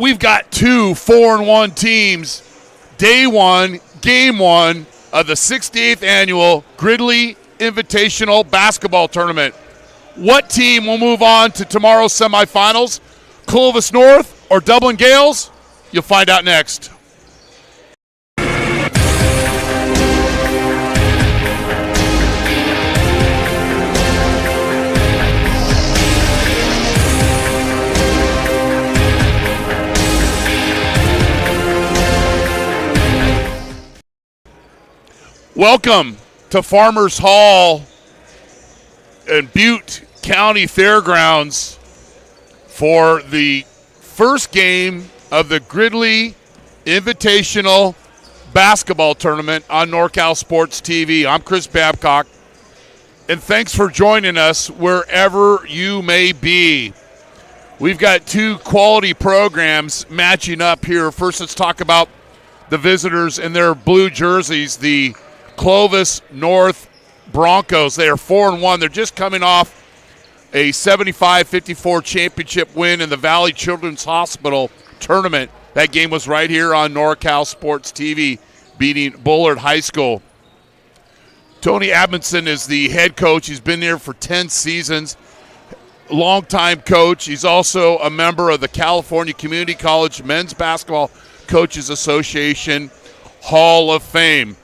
We've got two 4-1 teams, day one, game one of the 68th Annual Gridley Invitational Basketball Tournament. What team will move on to tomorrow's semifinals? Clovis North or Dublin Gales? You'll find out next. Welcome to Farmers Hall and Butte County Fairgrounds for the first game of the Gridley Invitational Basketball Tournament on NorCal Sports TV. I'm Chris Babcock, and thanks for joining us wherever you may be. We've got two quality programs matching up here. First, let's talk about the visitors in their blue jerseys, the Clovis North Broncos. They are 4-1. They're just coming off a 75-54 championship win in the Valley Children's Hospital tournament. That game was right here on NorCal Sports TV, beating Bullard High School. Tony Abinson is the head coach. He's been there for 10 seasons. Longtime coach. He's also a member of the California Community College Men's Basketball Coaches Association Hall of Fame.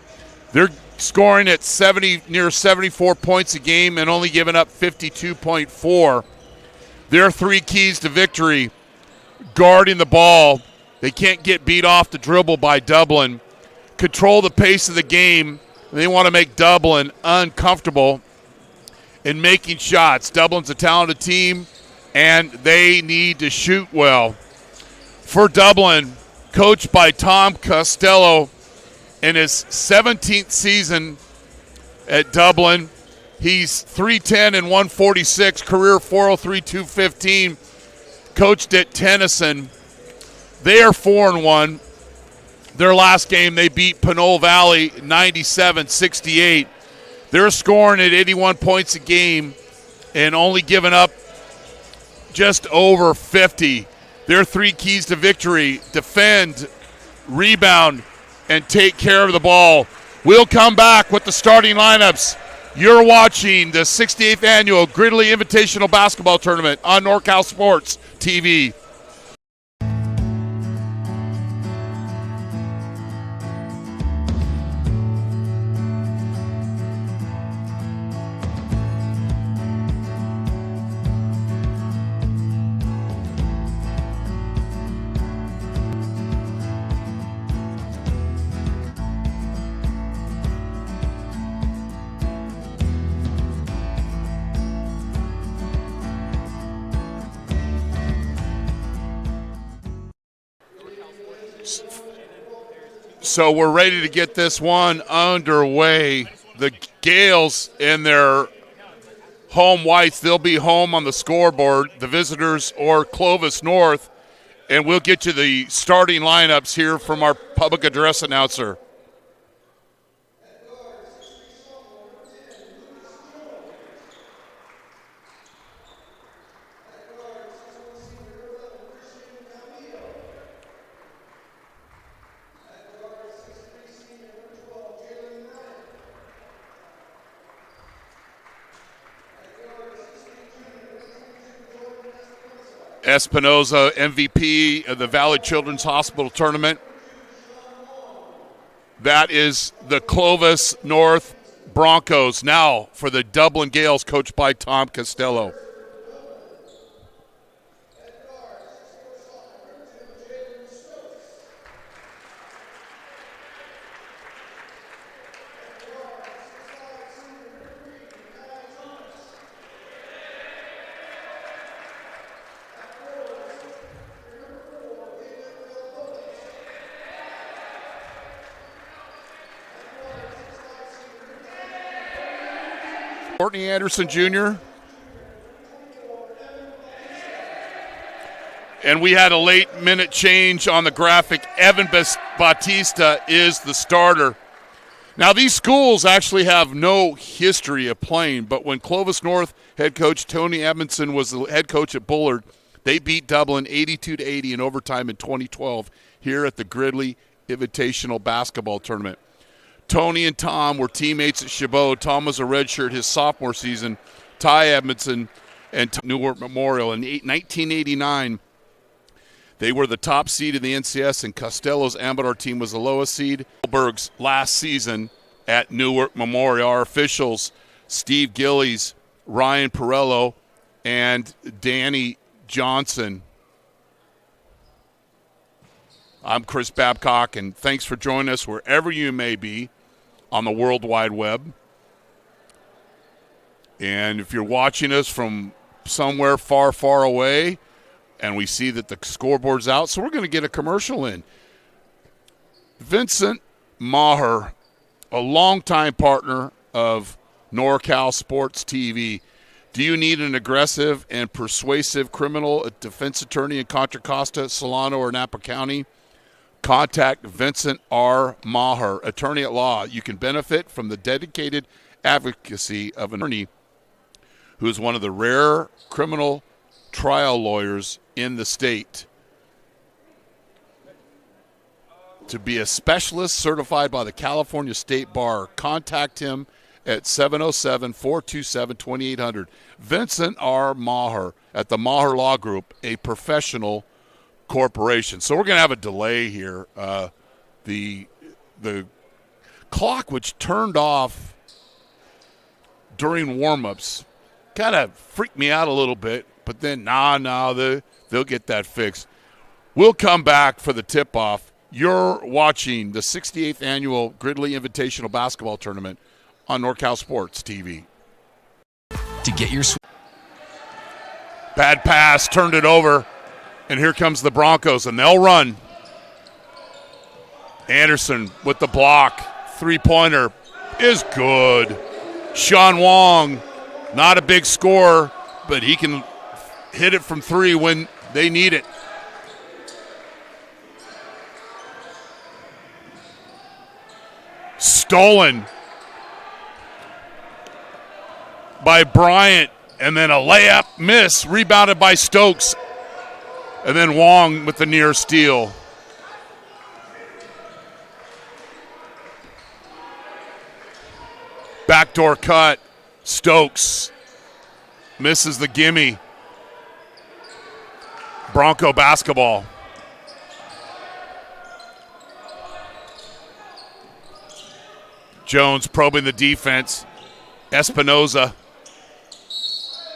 They're scoring at near 74 points a game and only giving up 52.4. Their three keys to victory: guarding the ball. They can't get beat off the dribble by Dublin. Control the pace of the game They want to make Dublin uncomfortable in making shots. Dublin's a talented team, and they need to shoot well. For Dublin, coached by Tom Costello in his 17th season at Dublin, he's 310 and 146, career 403, 215, coached at Tennyson. They are 4-1. Their last game, they beat Pinole Valley 97-68. They're scoring at 81 points a game and only giving up just over 50. Their three keys to victory: defend, rebound, and take care of the ball. We'll come back with the starting lineups. You're watching the 68th Annual Gridley Invitational Basketball Tournament on NorCal Sports TV. So we're ready to get this one underway. The Gales in their home whites, they'll be home on the scoreboard, the visitors or Clovis North, and we'll get you the starting lineups here from our public address announcer. Espinoza, MVP of the Valley Children's Hospital Tournament. That is the Clovis North Broncos. Now for the Dublin Gales, coached by Tom Costello. Courtney Anderson Jr. And we had a late-minute change on the graphic. Evan Batista is the starter. Now, these schools actually have no history of playing, but when Clovis North head coach Tony Edmondson was the head coach at Bullard, they beat Dublin 82-80 in overtime in 2012 here at the Gridley Invitational Basketball Tournament. Tony and Tom were teammates at Chabot. Tom was a redshirt his sophomore season. Ty Edmondson and Newark Memorial. In 1989, they were the top seed in the NCS, and Costello's Amador team was the lowest seed. Berg's last season at Newark Memorial. Our officials, Steve Gillies, Ryan Perello, and Danny Johnson. I'm Chris Babcock, and thanks for joining us wherever you may be on the World Wide Web. And if you're watching us from somewhere far, far away, and we see that the scoreboard's out, so we're going to get a commercial in. Vincent Maher, a longtime partner of NorCal Sports TV. Do you need an aggressive and persuasive criminal defense attorney in Contra Costa, Solano, or Napa County? Contact Vincent R. Maher, attorney at law. You can benefit from the dedicated advocacy of an attorney who is one of the rare criminal trial lawyers in the state. To be a specialist certified by the California State Bar, contact him at 707-427-2800. Vincent R. Maher at the Maher Law Group, a professional corporation. So we're going to have a delay here. The clock, which turned off during warm-ups, kind of freaked me out a little bit, but then they'll get that fixed. We'll come back for the tip-off You're watching the 68th Annual Gridley Invitational Basketball Tournament on NorCal Sports TV. To get your bad pass, turned it over, and here comes the Broncos, and they'll run. Anderson with the block. Three-pointer is good. Sean Wong, not a big scorer, but he can hit it from three when they need it. Stolen by Bryant, and then a layup miss, rebounded by Stokes, and then Wong with the near steal. Backdoor cut, Stokes misses the gimme. Bronco basketball. Jones probing the defense. Espinoza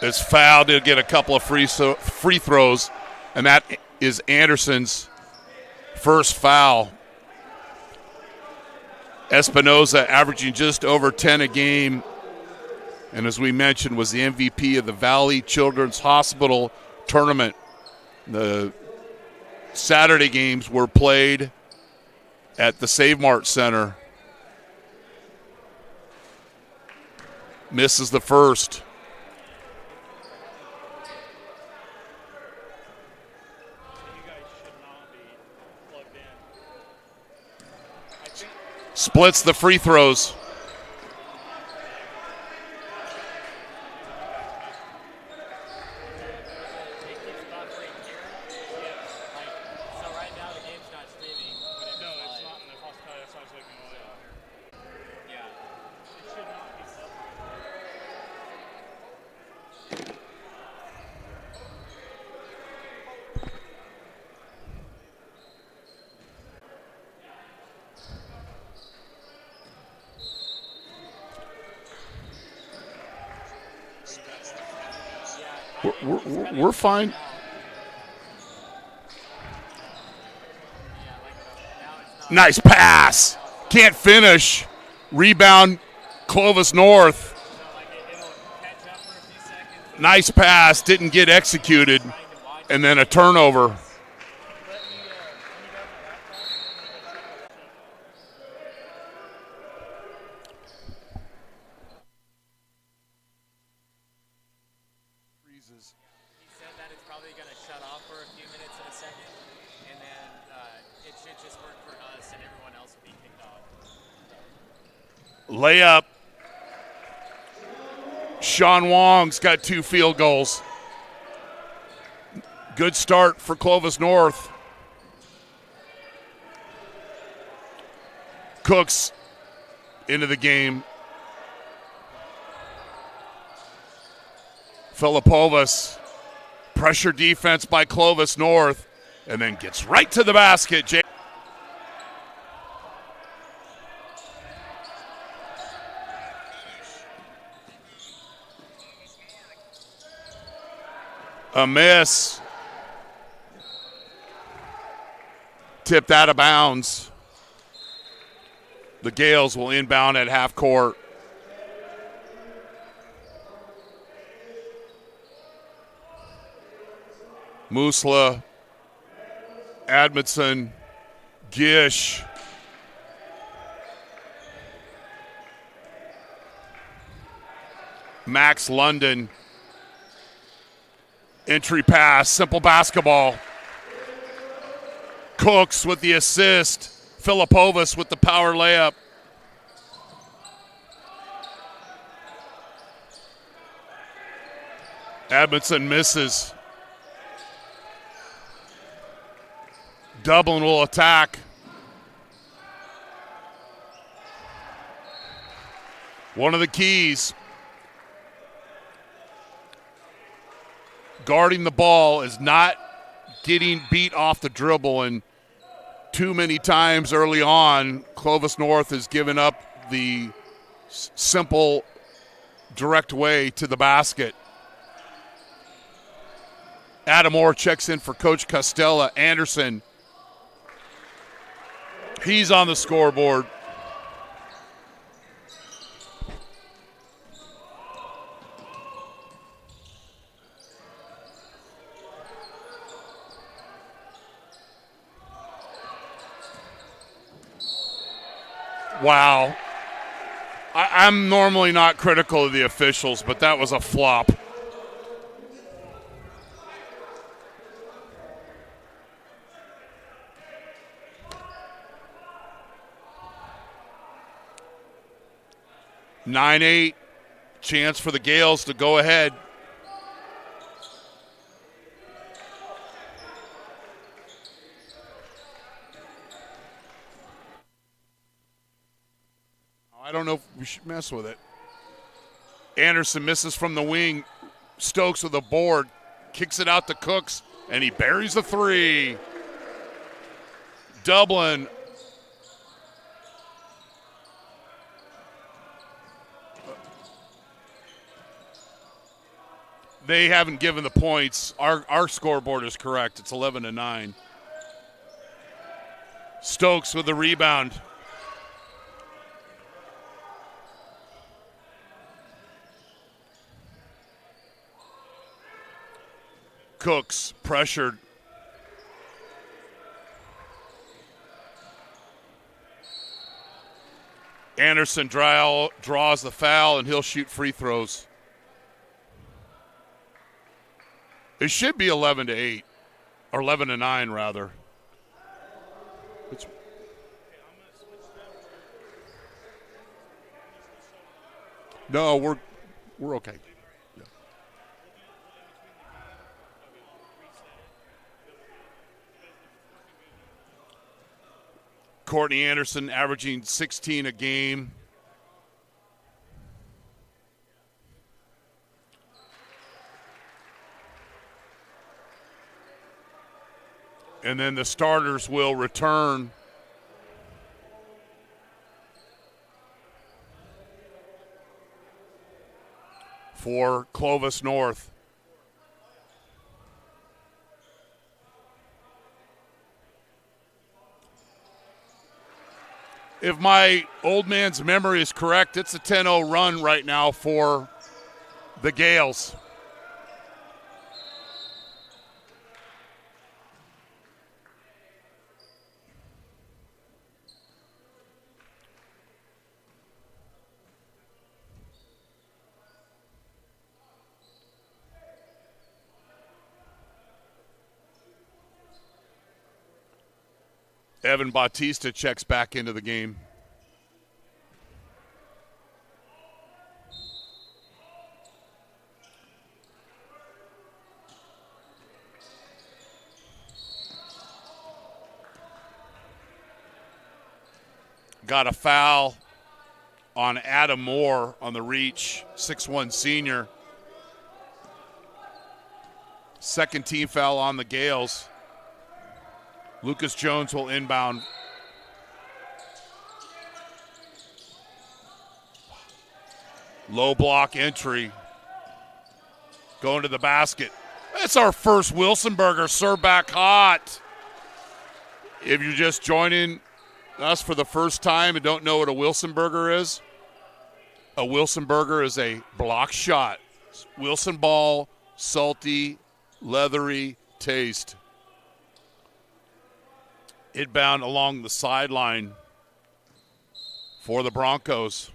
is fouled. He'll get a couple of free throws, and that is Anderson's first foul. Espinoza averaging just over 10 a game, and as we mentioned, was the MVP of the Valley Children's Hospital tournament. The Saturday games were played at the Save Mart Center. Misses the first. Splits the free throws. We're fine. Nice pass. Can't finish. Rebound, Clovis North. Nice pass. Didn't get executed. And then a turnover. Layup. Sean Wong's got 2 field goals. Good start for Clovis North. Cooks into the game. Filipovas. Pressure defense by Clovis North. And then gets right to the basket. A miss. Tipped out of bounds. The Gales will inbound at half court. Musla, Admondson, Gish. Max London. Entry pass, simple basketball. Cooks with the assist. Filipovas with the power layup. Admondson misses. Dublin will attack. One of the keys. Guarding the ball is not getting beat off the dribble, and too many times early on, Clovis North has given up the simple, direct way to the basket. Adam Orr checks in for Coach Costella. Anderson He's on the scoreboard. Wow. I'm normally not critical of the officials, but that was a flop. (9-8), chance for the Gales to go ahead. I don't know if we should mess with it. Anderson misses from the wing. Stokes with a board. Kicks it out to Cooks, and he buries the three. Dublin. They haven't given the points. Our scoreboard is correct. It's 11-9. Stokes with the rebound. Cooks pressured. Anderson draws the foul, and he'll shoot free throws. It should be 11-8, or 11-9 rather. No, we're okay. Yeah. Courtney Anderson averaging 16 a game. And then the starters will return. For Clovis North. If my old man's memory is correct, it's a 10-0 run right now for the Gales. Evan Bautista checks back into the game. Got a foul on Adam Moore on the reach, 6'1" senior. Second team foul on the Gales. Lucas Jones will inbound. Low block entry. Going to the basket. That's our first Wilsonberger serve back hot. If you're just joining us for the first time and don't know what a Wilsonberger is, a Wilsonberger is a block shot. Wilson ball, salty, leathery taste. Inbound along the sideline for the Broncos.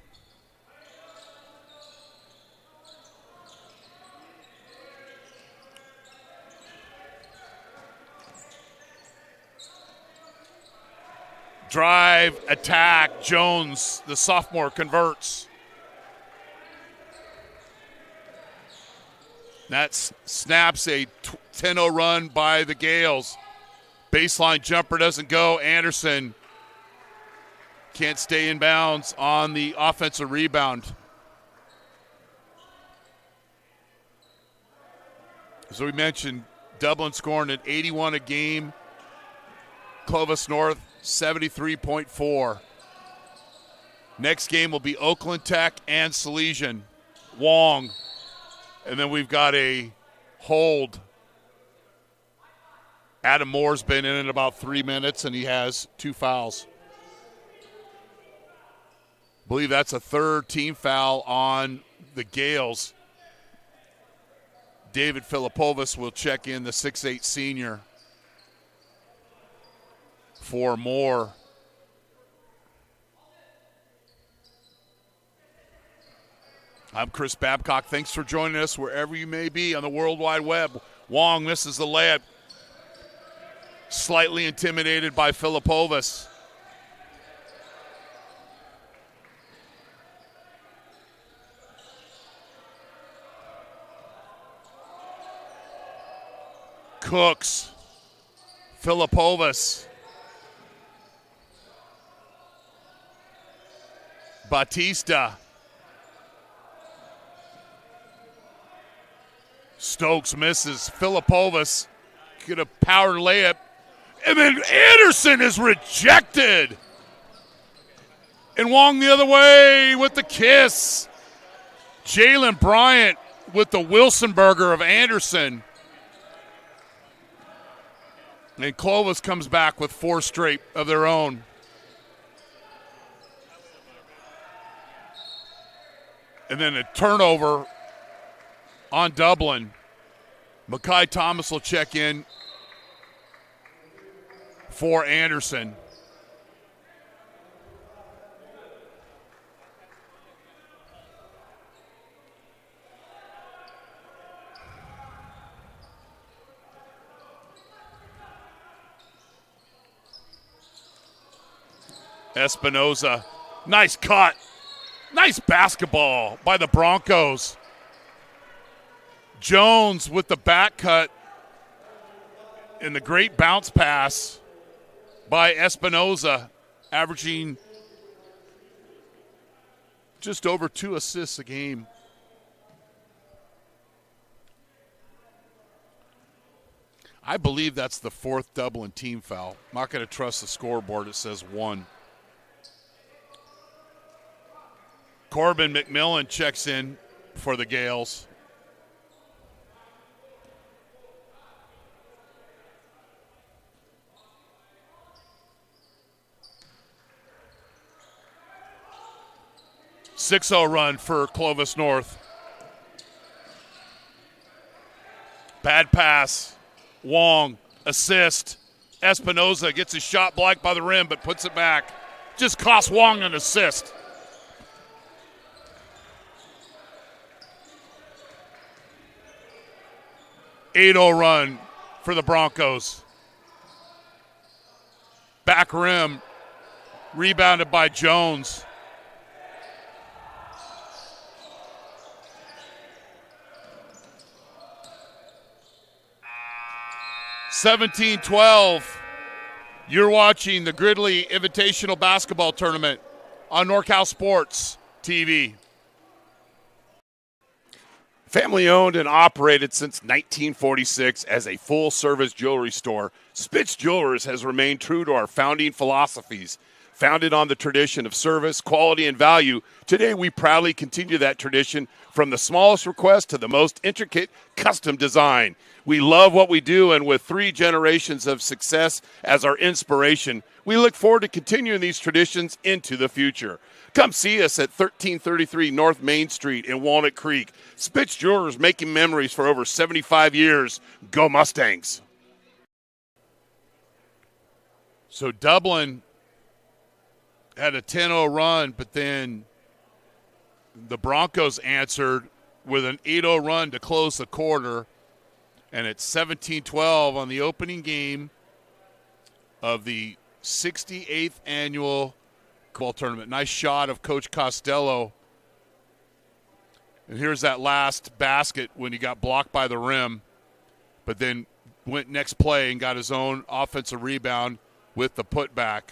Drive, attack, Jones, the sophomore, converts. That snaps a 10-0 run by the Gales. Baseline jumper doesn't go. Anderson can't stay in bounds on the offensive rebound. As we mentioned, Dublin scoring at 81 a game. Clovis North, 73.4. Next game will be Oakland Tech and Salesian. Wong. And then we've got a hold. Adam Moore's been in about 3 minutes, and he has 2 fouls. believe that's a third team foul on the Gales. David Filipovas will check in, the 6'8 senior, for more. I'm Chris Babcock. Thanks for joining us wherever you may be on the World Wide Web. Wong misses the layup. Slightly intimidated by Filipovas. Cooks. Filipovas. Batista. Stokes misses. Filipovas get a power layup. And then Anderson is rejected. And Wong the other way with the kiss. Jalen Bryant with the Wilson burger of Anderson. And Clovis comes back with 4 straight of their own. And then a turnover on Dublin. Makai Thomas will check in for Anderson. Espinoza, nice cut. Nice basketball by the Broncos. Jones with the back cut and the great bounce pass by Espinoza, averaging just over 2 assists a game. I believe that's the 4th Dublin team foul. I'm not going to trust the scoreboard. It says 1. Corbin McMillan checks in for the Gales. .6-0 run for Clovis North. Bad pass. Wong, assist. Espinoza gets his shot blocked by the rim but puts it back. Just cost Wong an assist. .8-0 run for the Broncos. Back rim, rebounded by Jones. (17-12). You're watching the Gridley Invitational Basketball Tournament on NorCal Sports TV. Family owned and operated since 1946 as a full-service jewelry store, Spitz Jewelers has remained true to our founding philosophies. Founded on the tradition of service, quality, and value, today we proudly continue that tradition from the smallest request to the most intricate custom design. We love what we do, and with 3 generations of success as our inspiration, we look forward to continuing these traditions into the future. Come see us at 1333 North Main Street in Walnut Creek. Spitz Jewelers, making memories for over 75 years. Go Mustangs. So Dublin had a 10-0 run, but then the Broncos answered with an 8-0 run to close the quarter. And it's 17-12 on the opening game of the 68th Annual Ball Tournament. Nice shot of Coach Costello. And here's that last basket when he got blocked by the rim, but then went next play and got his own offensive rebound with the putback.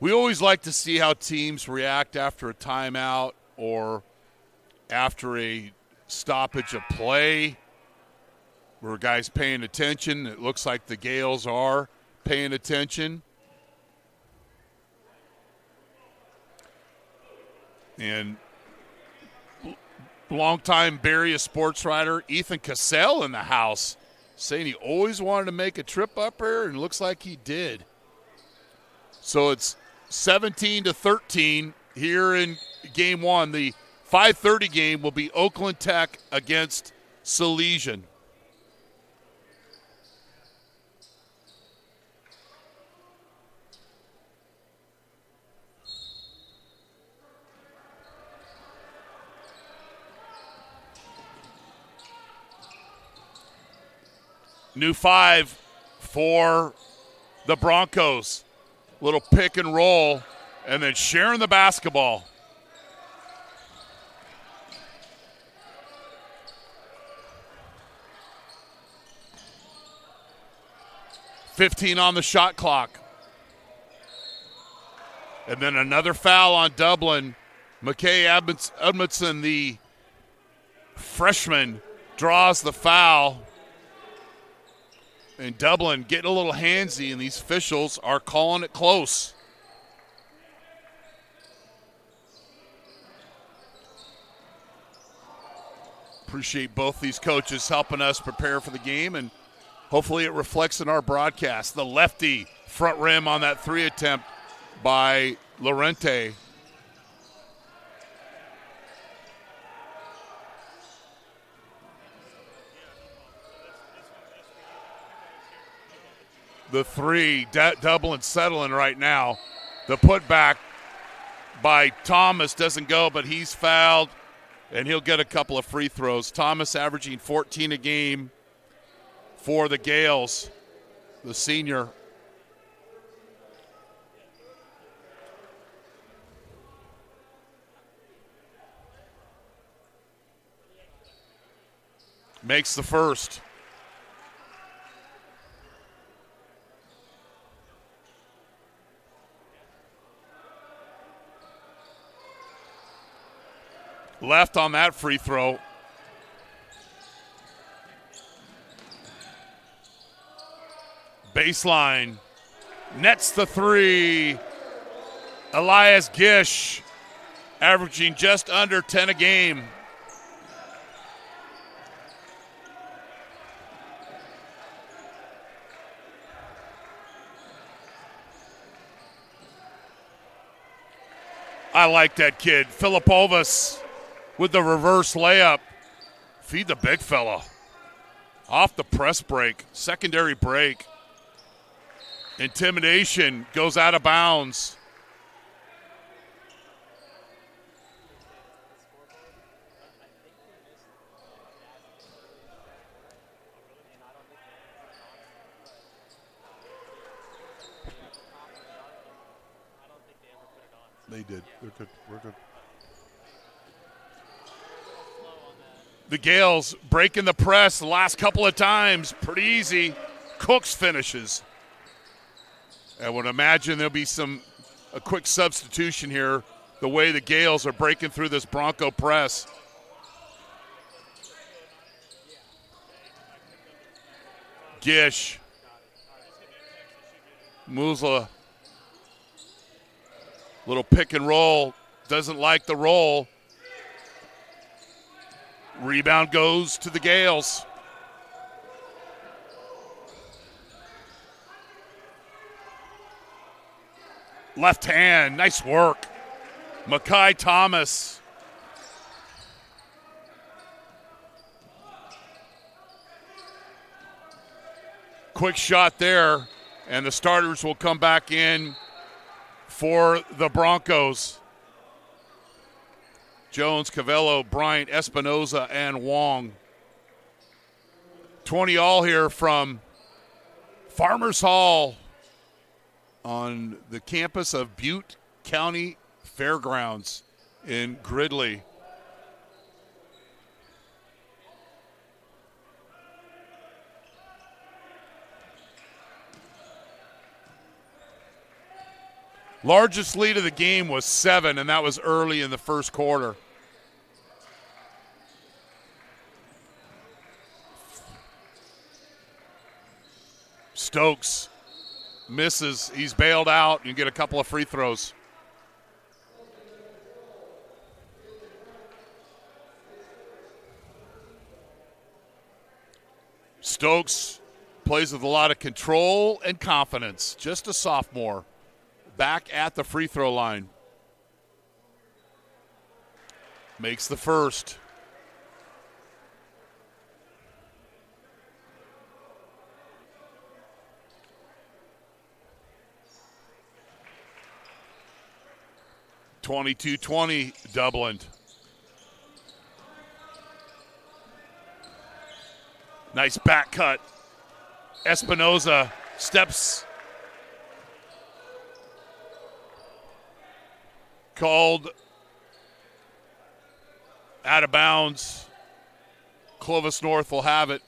We always like to see how teams react after a timeout or after a stoppage of play. Were guys paying attention? It looks like the Gales are paying attention. And longtime Barrier sports writer Ethan Cassell in the house saying he always wanted to make a trip up here, and looks like he did. So it's 17-13 here in game one. The 5:30 game will be Oakland Tech against Salesian. New 5 for the Broncos. Little pick and roll, and then sharing the basketball. .15 on the shot clock. And then another foul on Dublin. McKay Edmondson, the freshman, draws the foul. And Dublin getting a little handsy, and these officials are calling it close. Appreciate both these coaches helping us prepare for the game, and hopefully it reflects in our broadcast. The lefty front rim on that 3 attempt by Lorente. The 3, Dublin settling right now. The putback by Thomas doesn't go, but he's fouled, and he'll get a couple of free throws. Thomas averaging 14 a game for the Gales, the senior. Makes the first. Left on that free throw. Baseline. Nets the 3. Elias Gish averaging just under 10 a game. I like that kid. Filipovas with the reverse layup. Feed the big fella. Off the press break. Secondary break. Intimidation goes out of bounds. They did. They're good. We're good. The Gales breaking the press the last couple of times. Pretty easy. Cooks finishes. I would imagine there'll be a quick substitution here, the way the Gales are breaking through this Bronco press. Gish. Musla. Little pick and roll. Doesn't like the roll. Rebound goes to the Gales. Left hand, nice work. Makai Thomas. Quick shot there, and the starters will come back in for the Broncos. Jones, Cavello, Bryant, Espinoza, and Wong. 20 all here from Farmers Hall on the campus of Butte County Fairgrounds in Gridley. Largest lead of the game was 7, and that was early in the first quarter. Stokes misses. He's bailed out. You get a couple of free throws. Stokes plays with a lot of control and confidence. Just a sophomore. back at the free throw line. Makes the first. (22-20) Dublin. Nice back cut. Espinoza steps. Called out of bounds. Clovis North will have it.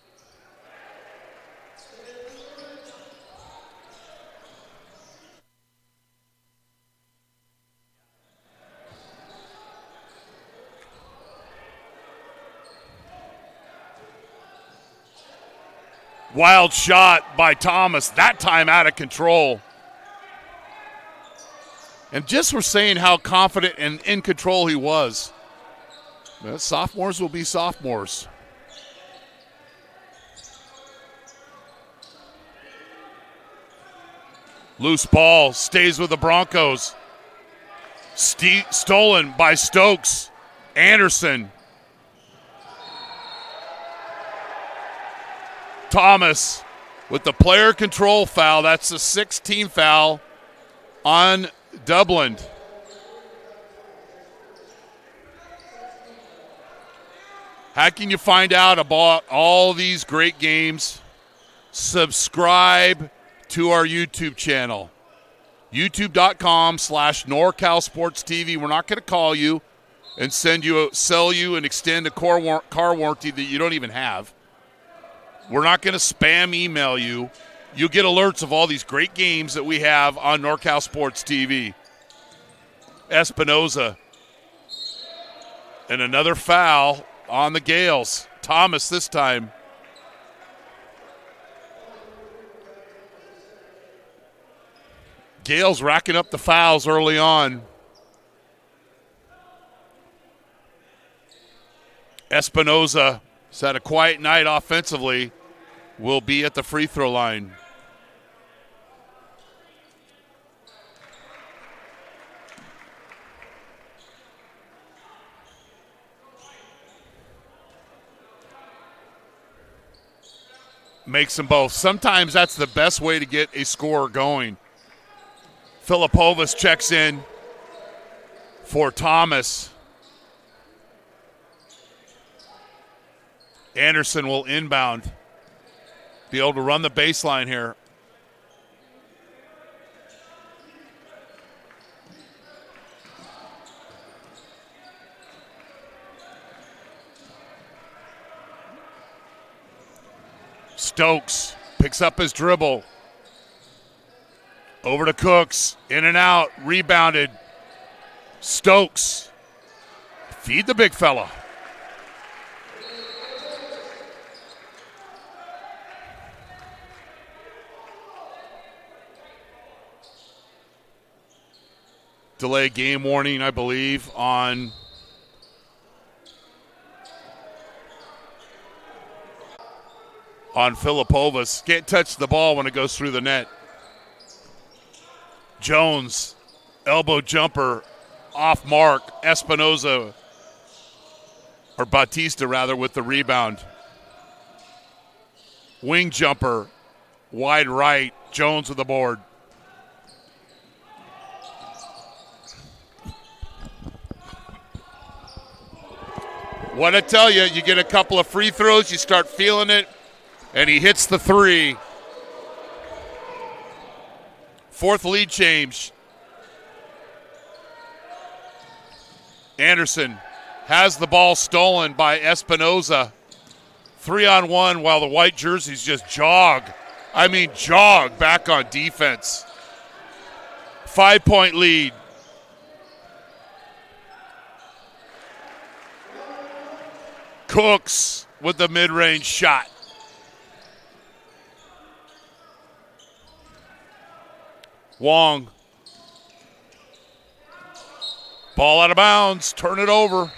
Wild shot by Thomas, that time out of control. And just we're saying how confident and in control he was. Well, sophomores will be sophomores. Loose ball, stays with the Broncos. Stolen by Stokes. Anderson. Thomas with the player control foul. That's the 16th foul on Dublin. How can you find out about all these great games? Subscribe to our YouTube channel. YouTube.com/NorCal Sports TV. We're not going to call you and sell you and extend a car warranty that you don't even have. We're not going to spam email you. You'll get alerts of all these great games that we have on NorCal Sports TV. Espinoza. And another foul on the Gales. Thomas this time. Gales racking up the fouls early on. Espinoza has had a quiet night offensively. Will be at the free throw line. Makes them both. Sometimes that's the best way to get a score going. Filipovas checks in for Thomas. Anderson will inbound. Be able to run the baseline here. Stokes picks up his dribble. Over to Cooks. In and out. Rebounded. Stokes. Feed the big fella. Delay game warning, I believe, on Filipovas. Can't touch the ball when it goes through the net. Jones, elbow jumper, off mark. Espinoza, or Batista rather, with the rebound. Wing jumper, wide right. Jones with the board. What I tell you, you get a couple of free throws, you start feeling it, and he hits the three. Fourth lead change. Anderson has the ball stolen by Espinoza. 3-on-1 while the white jerseys just jog back on defense. 5-point lead. Cooks with the mid-range shot. Wong. Ball out of bounds. Turn it over.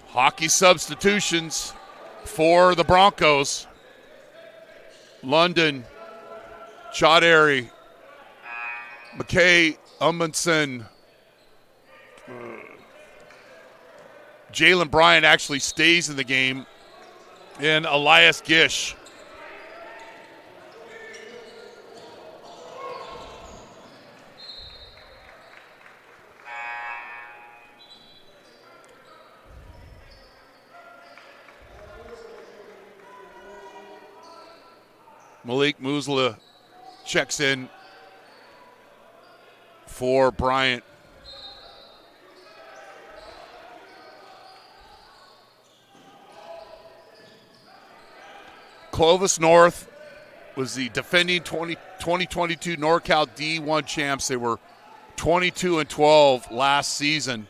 Hockey substitutions for the Broncos. London Chaudhary, McKay Umundson, Jalen Bryant actually stays in the game, and Elias Gish. Malik Musla checks in for Bryant. Clovis North was the defending 2022 NorCal D1 champs. They were 22-12 last season.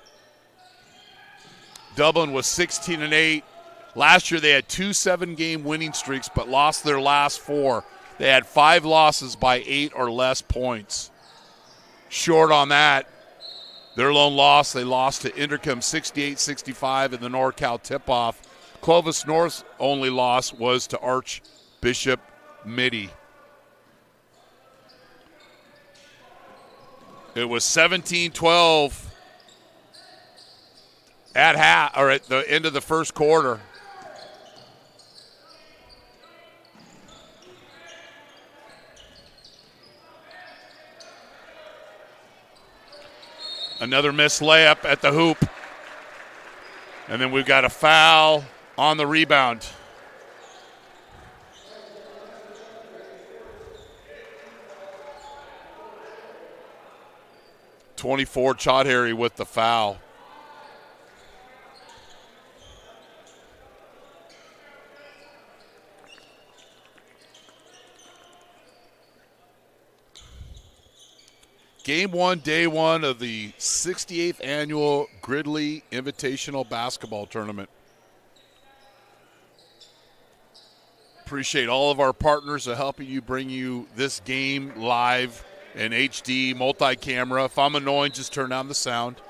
Dublin was 16-8. Last year they had 2 7-game winning streaks but lost their last 4. They had 5 losses by 8 or less points. Short on that, their lone loss, they lost to Intercom 68-65 in the NorCal tip-off. Clovis North's only loss was to Archbishop Mitty. It was 17-12 at the end of the first quarter. Another missed layup at the hoop. And then we've got a foul on the rebound. (24) Chaudhary with the foul. Game 1, day 1 of the 68th Annual Gridley Invitational Basketball Tournament. Appreciate all of our partners for helping you bring you this game live in HD, multi-camera. If I'm annoying, just turn down the sound.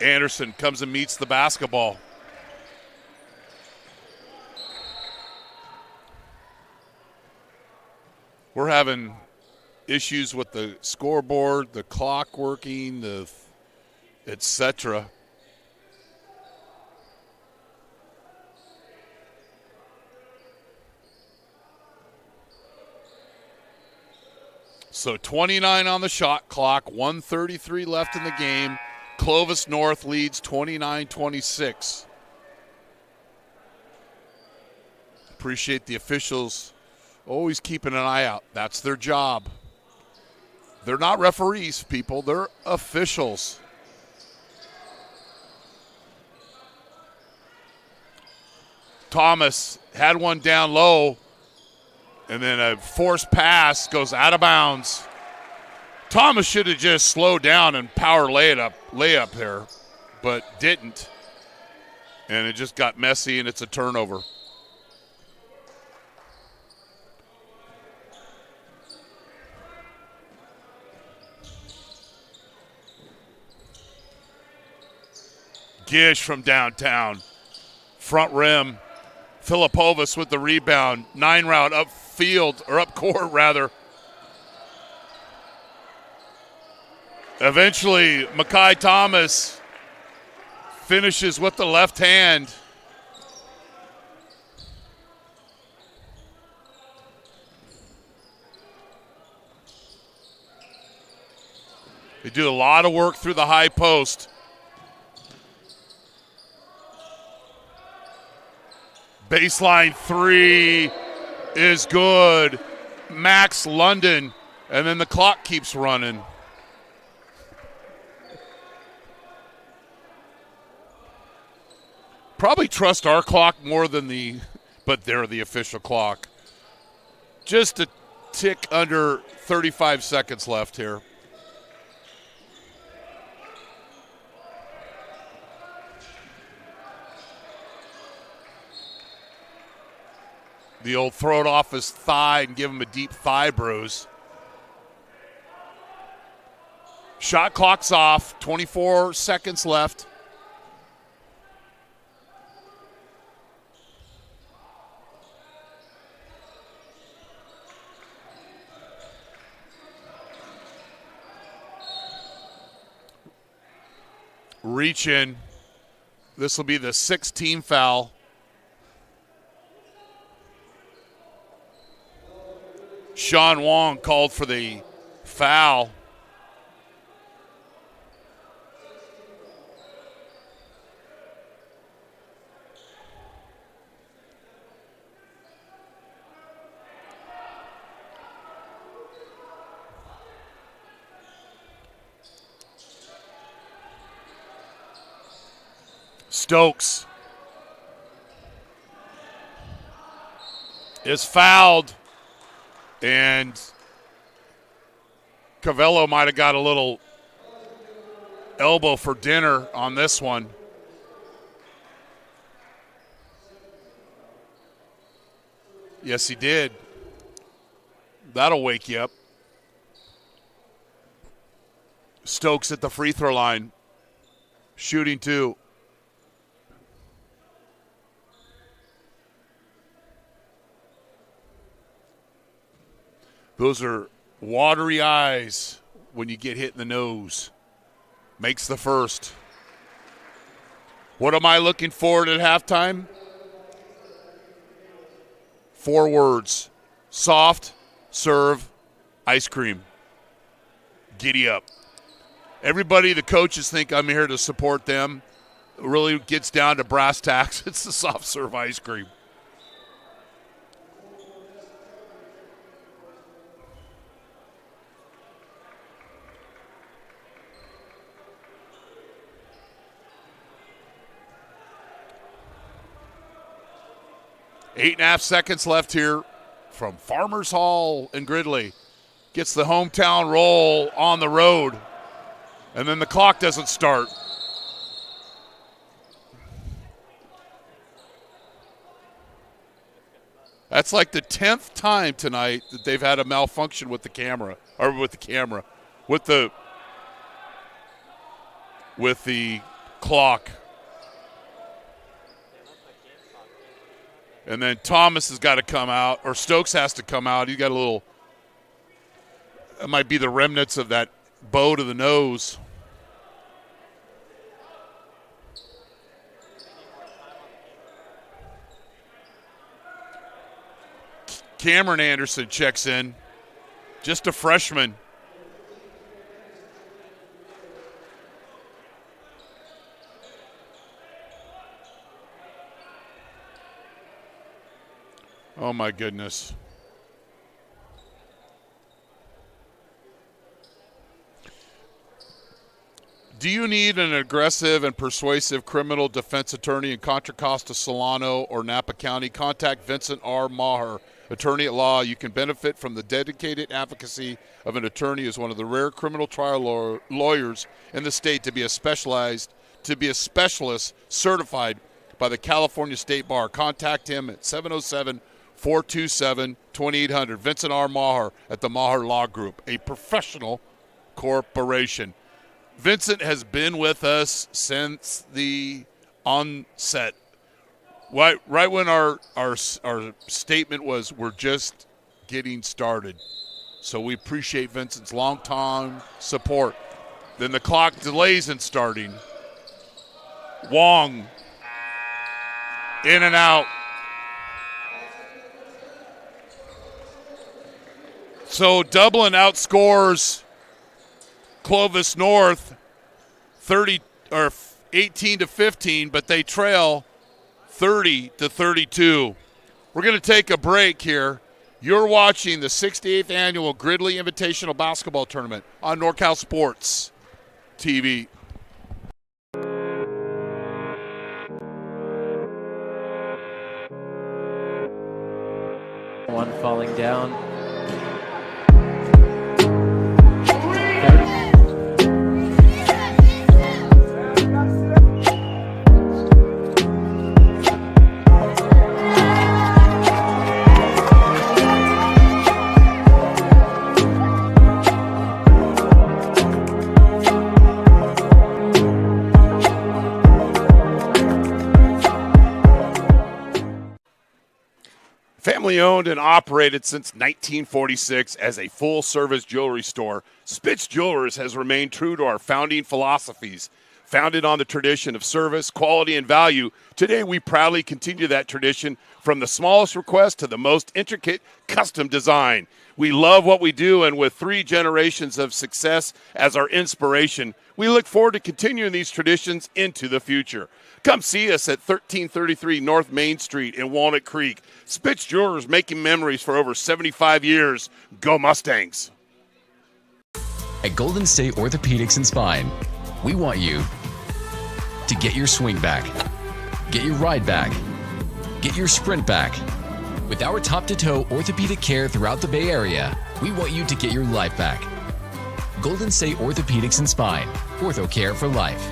Anderson comes and meets the basketball. We're having issues with the scoreboard, the clock working, etc. So 29 on the shot clock, 1:33 left in the game. Clovis North leads 29-26. Appreciate the officials always keeping an eye out. That's their job. They're not referees, people. They're officials. Thomas had one down low, and then a forced pass goes out of bounds. Thomas should have just slowed down and power layup there, but didn't. And it just got messy, and it's a turnover. Gish from downtown. Front rim. Filipovas with the rebound. 9 route upfield, or up court rather. Eventually, Makai Thomas finishes with the left hand. They do a lot of work through the high post. Baseline 3 is good. Max London, and then the clock keeps running. Probably trust our clock more than but they're the official clock. Just a tick under 35 seconds left here. The old throw it off his thigh and give him a deep thigh bruise. Shot clock's off, 24 seconds left. reach in. This will be the 6th team foul. Sean Wong called for the foul. Stokes is fouled, and Cavello might have got a little elbow for dinner on this one. Yes, he did. That'll wake you up. Stokes at the free throw line, shooting 2. Those are watery eyes when you get hit in the nose. Makes the first. What am I looking forward at halftime? 4 words. Soft, serve, ice cream. Giddy up. Everybody, the coaches think I'm here to support them. It really gets down to brass tacks. It's the soft serve ice cream. Eight and a half seconds left here from Farmers Hall in Gridley. Gets the hometown roll on the road, and then the clock doesn't start. That's like the 10th time tonight that they've had a malfunction with the camera, with the clock. And then Thomas has got to come out, or Stokes has to come out. He's got a little, it might be the remnants of that bow to the nose. Cameron Anderson checks in, just a freshman. Oh, my goodness. Do you need an aggressive and persuasive criminal defense attorney in Contra Costa, Solano, or Napa County? Contact Vincent R. Maher, attorney at law. You can benefit from the dedicated advocacy of an attorney as one of the rare criminal trial lawyers in the state to be a specialist certified by the California State Bar. Contact him at 707-427-2800. Vincent R. Maher at the Maher Law Group, a professional corporation. Vincent has been with us since the onset. Right when our statement was, we're just getting started. So we appreciate Vincent's long-time support. Then the clock delays in starting. Wong in and out. So Dublin outscores Clovis North 18-15, but they trail 30-32. We're going to take a break here. You're watching the 68th Annual Gridley Invitational Basketball Tournament on NorCal Sports TV. One falling down. Family owned and operated since 1946 as a full-service jewelry store, Spitz Jewelers has remained true to our founding philosophies. Founded on the tradition of service, quality, and value, today we proudly continue that tradition from the smallest request to the most intricate custom design. We love what we do, and with 3 generations of success as our inspiration, we look forward to continuing these traditions into the future. Come see us at 1333 North Main Street in Walnut Creek. Spitz Jewelers, making memories for over 75 years. Go Mustangs! At Golden State Orthopedics and Spine, we want you to get your swing back, get your ride back, get your sprint back. With our top-to-toe orthopedic care throughout the Bay Area, we want you to get your life back. Golden State Orthopedics and Spine, ortho care for life.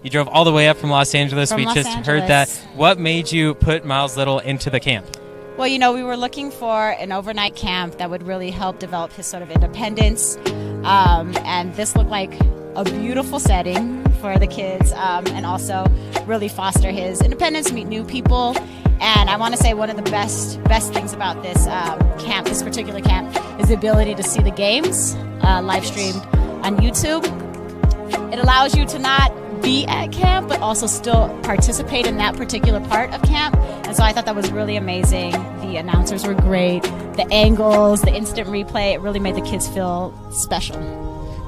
You drove all the way up from Los Angeles. From we Los just Angeles. heard that. What made you put Miles Little into the camp? Well, you know, we were looking for an overnight camp that would really help develop his sort of independence. And this looked like a beautiful setting for the kids, and also really foster his independence, meet new people. And I want to say one of the best things about this camp, this particular camp, is the ability to see the games live streamed on YouTube. It allows you to not be at camp, but also still participate in that particular part of camp. And so I thought that was really amazing. The announcers were great. The angles, the instant replay, it really made the kids feel special.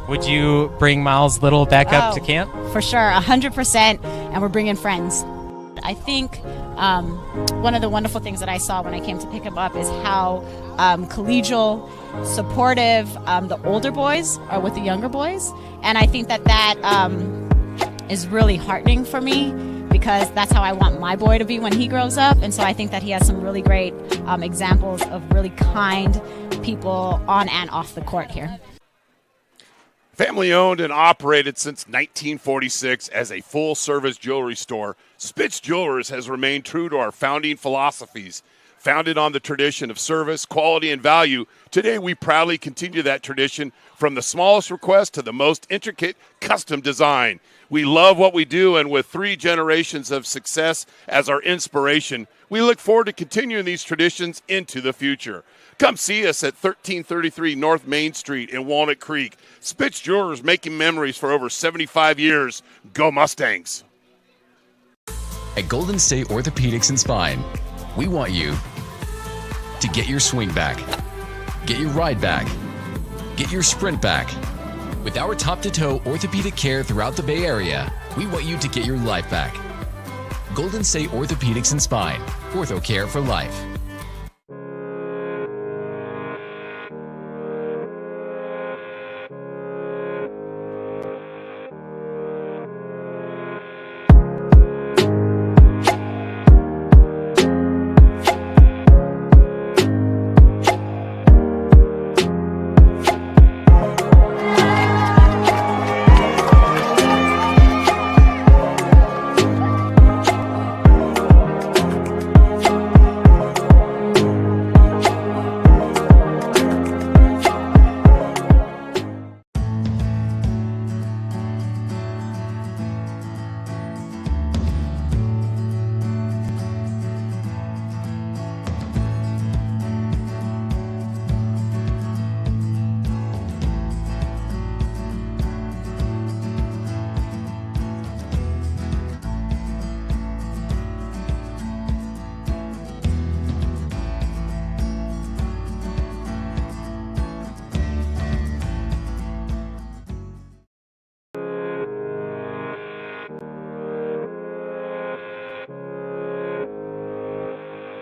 Would you bring Miles Little back up to camp? For sure, 100%. And we're bringing friends. I think one of the wonderful things that I saw when I came to pick him up is how collegial, supportive the older boys are with the younger boys. And I think that is really heartening for me, because that's how I want my boy to be when he grows up. And so I think that he has some really great examples of really kind people on and off the court here. Family owned and operated since 1946 as a full-service jewelry store, Spitz Jewelers has remained true to our founding philosophies. Founded on the tradition of service, quality, and value, today we proudly continue that tradition from the smallest request to the most intricate custom design. We love what we do, and with 3 generations of success as our inspiration, we look forward to continuing these traditions into the future. Come see us at 1333 North Main Street in Walnut Creek. Spitz Jewelers, making memories for over 75 years. Go Mustangs! At Golden State Orthopedics and Spine, we want you to get your swing back, get your ride back, get your sprint back. With our top-to-toe orthopedic care throughout the Bay Area, we want you to get your life back. Golden State Orthopedics and Spine, ortho care for life.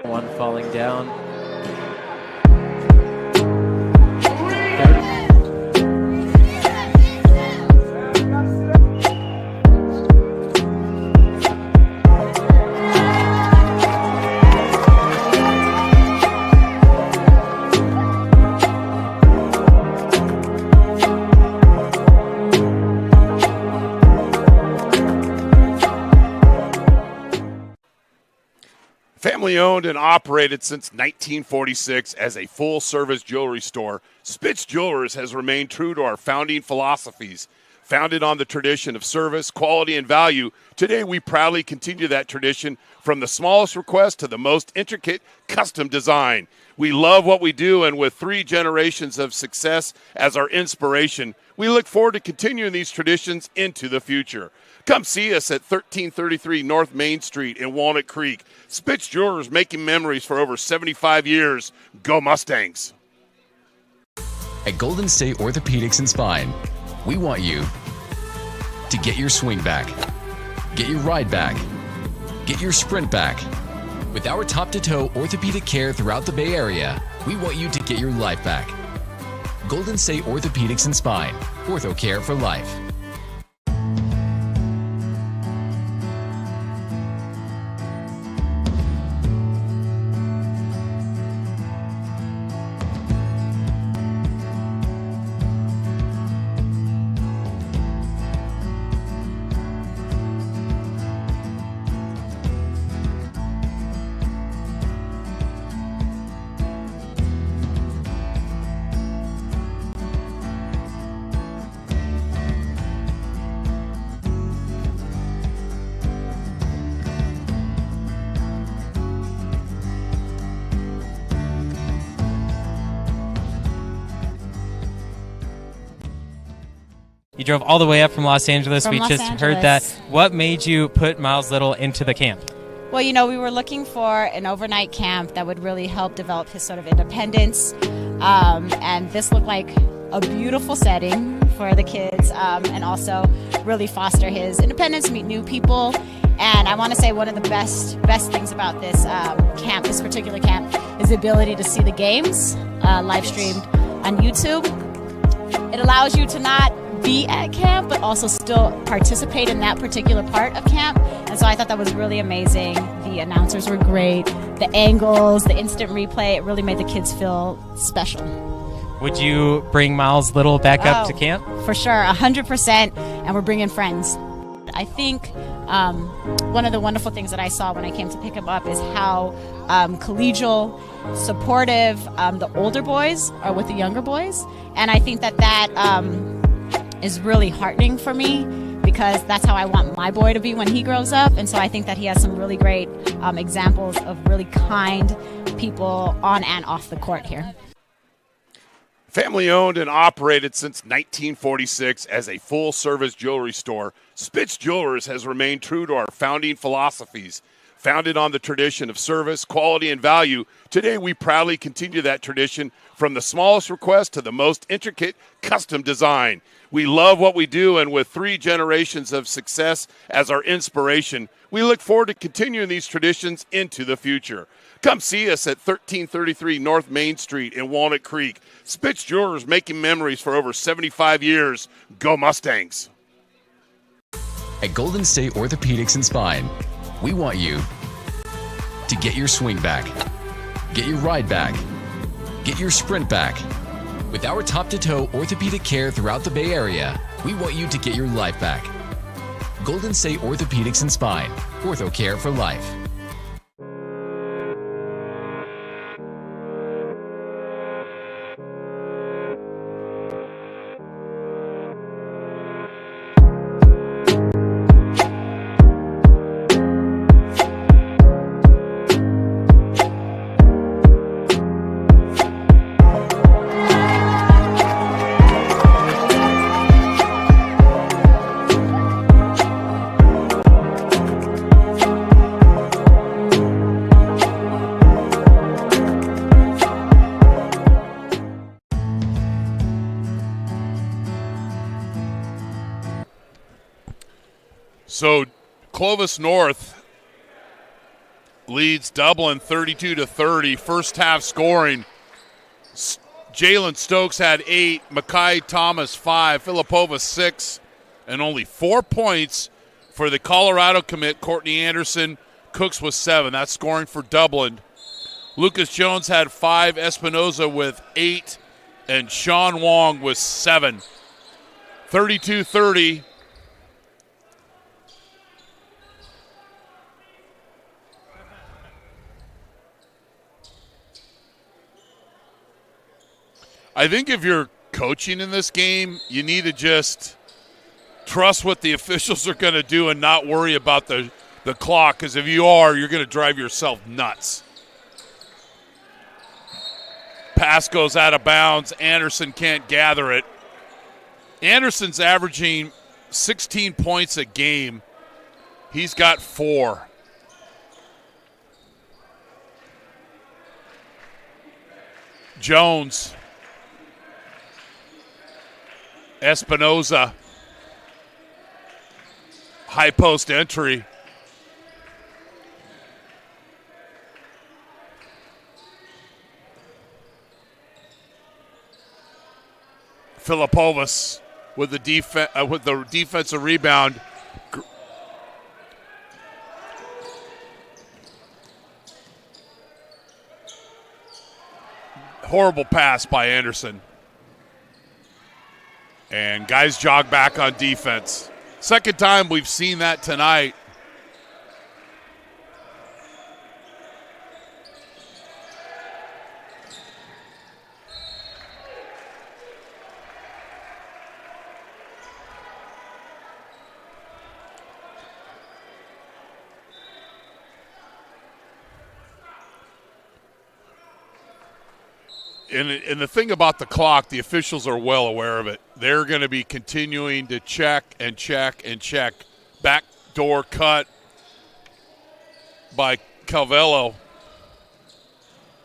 One falling down. Family owned and operated since 1946 as a full-service jewelry store, Spitz Jewelers has remained true to our founding philosophies. Founded on the tradition of service, quality, and value, today we proudly continue that tradition from the smallest request to the most intricate custom design. We love what we do, and with 3 generations of success as our inspiration, we look forward to continuing these traditions into the future. Come see us at 1333 North Main Street in Walnut Creek. Spitz Jewelers, making memories for over 75 years. Go Mustangs! At Golden State Orthopedics and Spine, we want you to get your swing back, get your ride back, get your sprint back. With our top-to-toe orthopedic care throughout the Bay Area, we want you to get your life back. Golden State Orthopedics and Spine, ortho care for life. You drove all the way up from Los Angeles. From We Los just Angeles. heard that. What made you put Miles Little into the camp? Well, you know, we were looking for an overnight camp that would really help develop his sort of independence. And this looked like a beautiful setting for the kids, and also really foster his independence, meet new people. And I want to say one of the best things about this camp, this particular camp, is the ability to see the games live streamed on YouTube. It allows you to not be at camp, but also still participate in that particular part of camp. And so I thought that was really amazing. The announcers were great. The angles, the instant replay, it really made the kids feel special. Would you bring Miles Little back up to camp? For sure, 100%. And we're bringing friends. I think one of the wonderful things that I saw when I came to pick him up is how collegial, supportive the older boys are with the younger boys. And I think that is really heartening for me, because that's how I want my boy to be when he grows up. And so I think that he has some really great examples of really kind people on and off the court here. Family owned and operated since 1946 as a full-service jewelry store, Spitz Jewelers has remained true to our founding philosophies. Founded on the tradition of service, quality, and value, today we proudly continue that tradition from the smallest request to the most intricate custom design. We love what we do, and with 3 generations of success as our inspiration, we look forward to continuing these traditions into the future. Come see us at 1333 North Main Street in Walnut Creek. Spitz Jewelers, making memories for over 75 years. Go Mustangs! At Golden State Orthopedics and Spine, we want you to get your swing back, get your ride back, get your sprint back. With our top-to-toe orthopedic care throughout the Bay Area, we want you to get your life back. Golden State Orthopedics and Spine, ortho care for life. So Clovis North leads Dublin 32-30. First half scoring. Jalen Stokes had 8, Makai Thomas 5, Filipova 6, and only 4 points for the Colorado commit, Courtney Anderson. Cooks with 7. That's scoring for Dublin. Lucas Jones had 5, Espinoza with 8, and Sean Wong with 7. 32-30. I think if you're coaching in this game, you need to just trust what the officials are going to do and not worry about the clock, because if you are, you're going to drive yourself nuts. Pass goes out of bounds. Anderson can't gather it. Anderson's averaging 16 points a game. He's got 4. Jones. Espinoza. High post entry. Filipovas with the defensive rebound. Horrible pass by Anderson. And guys jog back on defense. Second time we've seen that tonight. And the thing about the clock, the officials are well aware of it. They're going to be continuing to check and check and check. Backdoor cut by Calvello.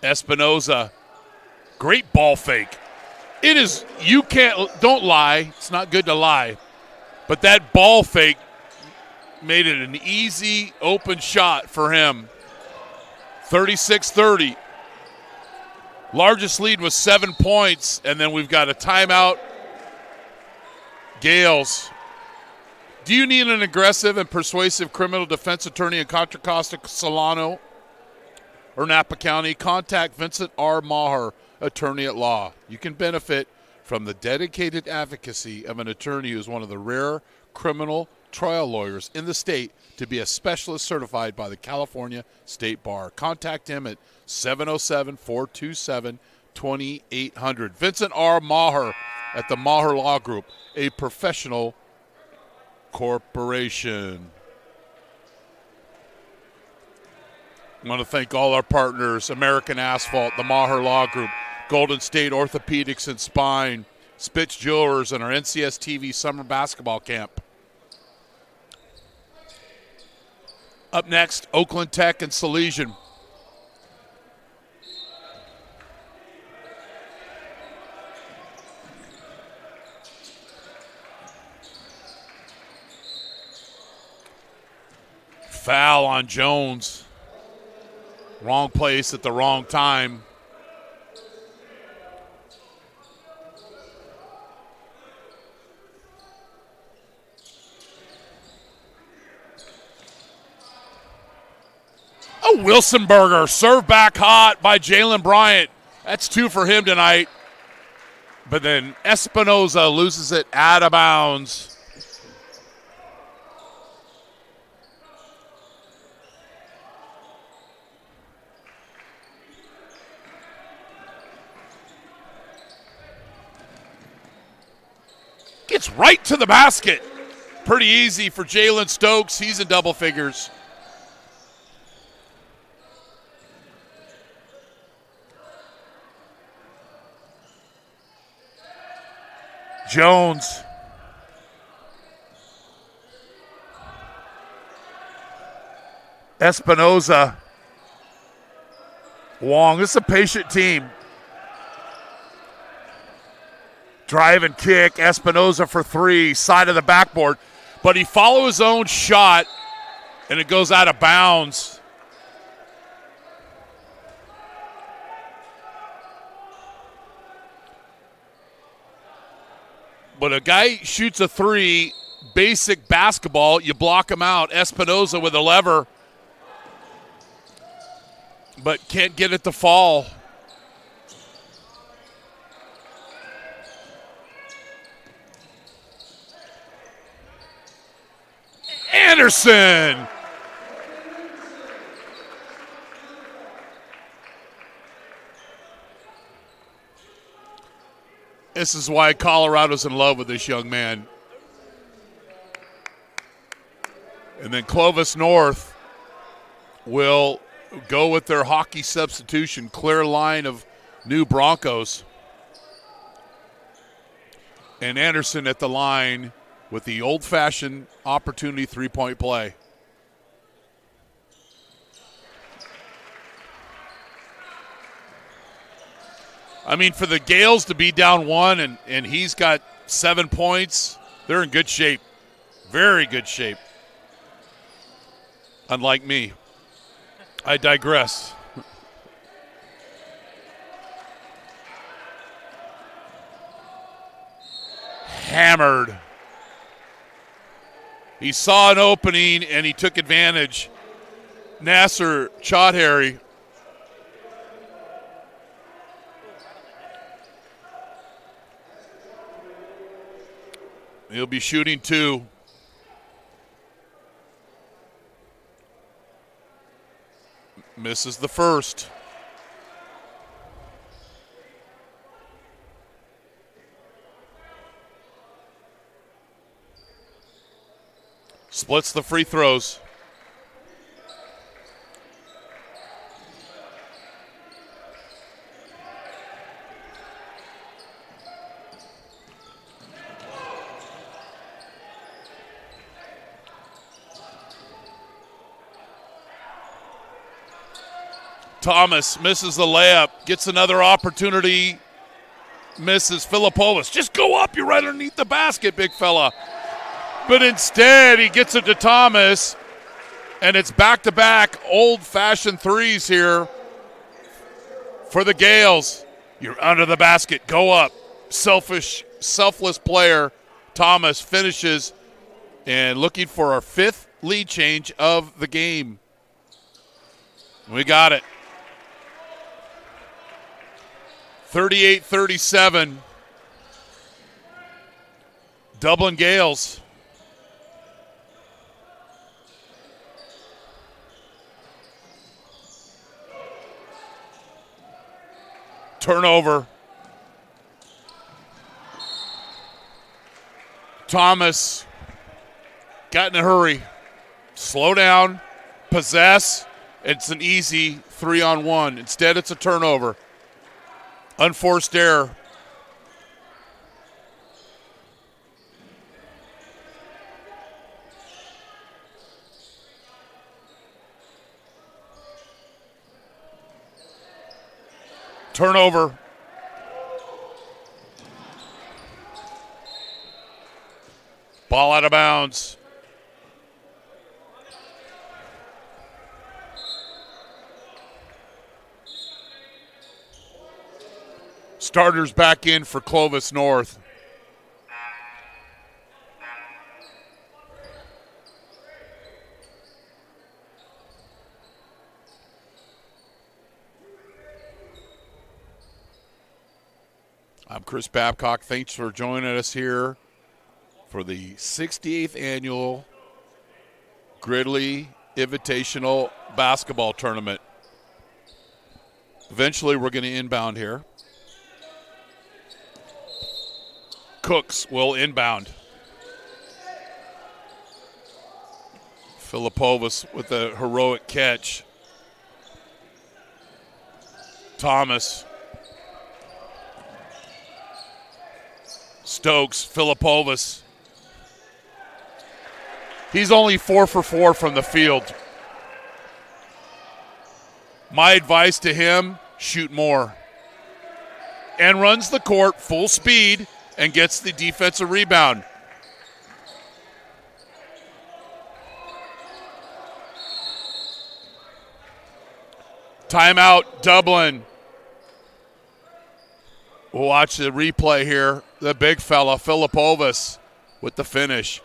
Espinoza. Great ball fake. It is, don't lie. It's not good to lie. But that ball fake made it an easy open shot for him. 36-30. Largest lead was 7 points, and then we've got a timeout. Gales. Do you need an aggressive and persuasive criminal defense attorney in Contra Costa, Solano, or Napa County? Contact Vincent R. Maher, attorney at law. You can benefit from the dedicated advocacy of an attorney who is one of the rare criminal trial lawyers in the state to be a specialist certified by the California State Bar. Contact him at 707-427-2800. Vincent R. Maher at the Maher Law Group, a professional corporation. I want to thank all our partners, American Asphalt, the Maher Law Group, Golden State Orthopedics and Spine, Spitz Jewelers, and our NCS TV Summer Basketball Camp. Up next, Oakland Tech and Salesian. Foul on Jones. Wrong place at the wrong time. A Wilsonberger served back hot by Jalen Bryant. That's 2 for him tonight. But then Espinoza loses it out of bounds. Gets right to the basket. Pretty easy for Jalen Stokes. He's in double figures. Jones. Espinoza. Wong. This is a patient team. Drive and kick. Espinoza for 3. Side of the backboard. But he follows his own shot, and it goes out of bounds. But a guy shoots a 3, basic basketball, you block him out. Espinoza with a lever, but can't get it to fall. Anderson. This is why Colorado's in love with this young man. And then Clovis North will go with their hockey substitution, clear line of new Broncos. And Anderson at the line with the old-fashioned opportunity three-point play. I mean, for the Gales to be down one and he's got 7 points, they're in good shape. Very good shape. Unlike me. I digress. Hammered. He saw an opening and he took advantage. Nasser Chaudhary. He'll be shooting 2. Misses the first. Splits the free throws. Thomas misses the layup, gets another opportunity, misses. Filipovas, just go up, you're right underneath the basket, big fella. But instead, he gets it to Thomas, and it's back-to-back old-fashioned threes here for the Gales. You're under the basket, go up. Selfless player. Thomas finishes, and looking for our 5th lead change of the game. We got it. 38-37. Dublin Gales. Turnover. Thomas got in a hurry. Slow down. Possess. It's an easy 3-on-1. Instead, it's a turnover. Unforced error. Turnover. Ball out of bounds. Starters back in for Clovis North. I'm Chris Babcock. Thanks for joining us here for the 68th Annual Gridley Invitational Basketball Tournament. Eventually, we're going to inbound here. Cooks will inbound. Filipovas with a heroic catch. Thomas. Stokes, Filipovas. He's only 4 for 4 from the field. My advice to him, shoot more. And runs the court full speed and gets the defensive rebound. Timeout, Dublin. We'll watch the replay here. The big fella, Filipovas, with the finish.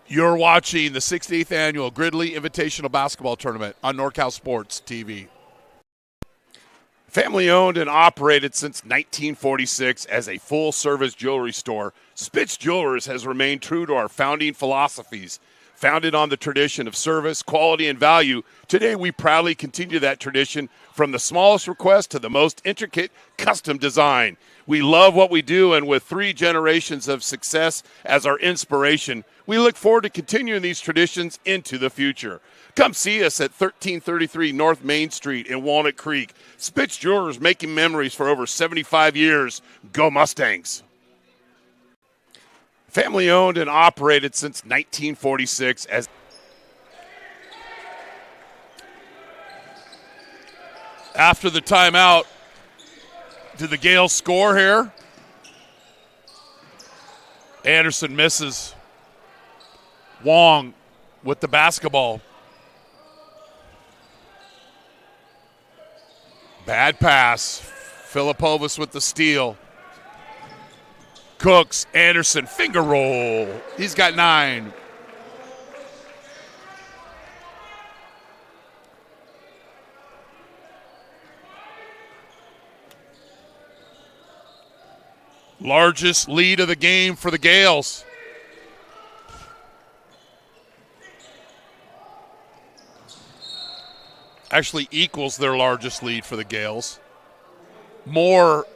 You're watching the 68th Annual Gridley Invitational Basketball Tournament on NorCal Sports TV. Family owned and operated since 1946 as a full-service jewelry store, Spitz Jewelers has remained true to our founding philosophies, Founded on the tradition of service, quality, and value, today we proudly continue that tradition from the smallest request to the most intricate custom design. We love what we do, and with 3 generations of success as our inspiration, we look forward to continuing these traditions into the future. Come see us at 1333 North Main Street in Walnut Creek. Spitz Jewelers, making memories for over 75 years. Go Mustangs! Family owned and operated since 1946 as After the timeout, did the Gales score here? Anderson misses. Wong with the basketball. Bad pass. Filipovas with the steal. Cooks, Anderson, finger roll. He's got 9. Largest lead of the game for the Gales. Actually equals their largest lead for the Gales. Moore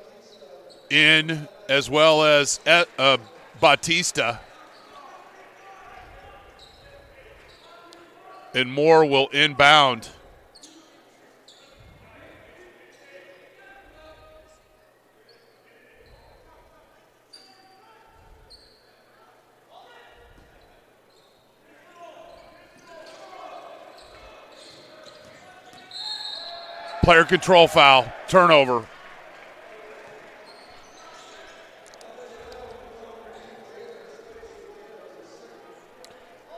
in, as well as Bautista. And Moore will inbound. Player control foul, turnover.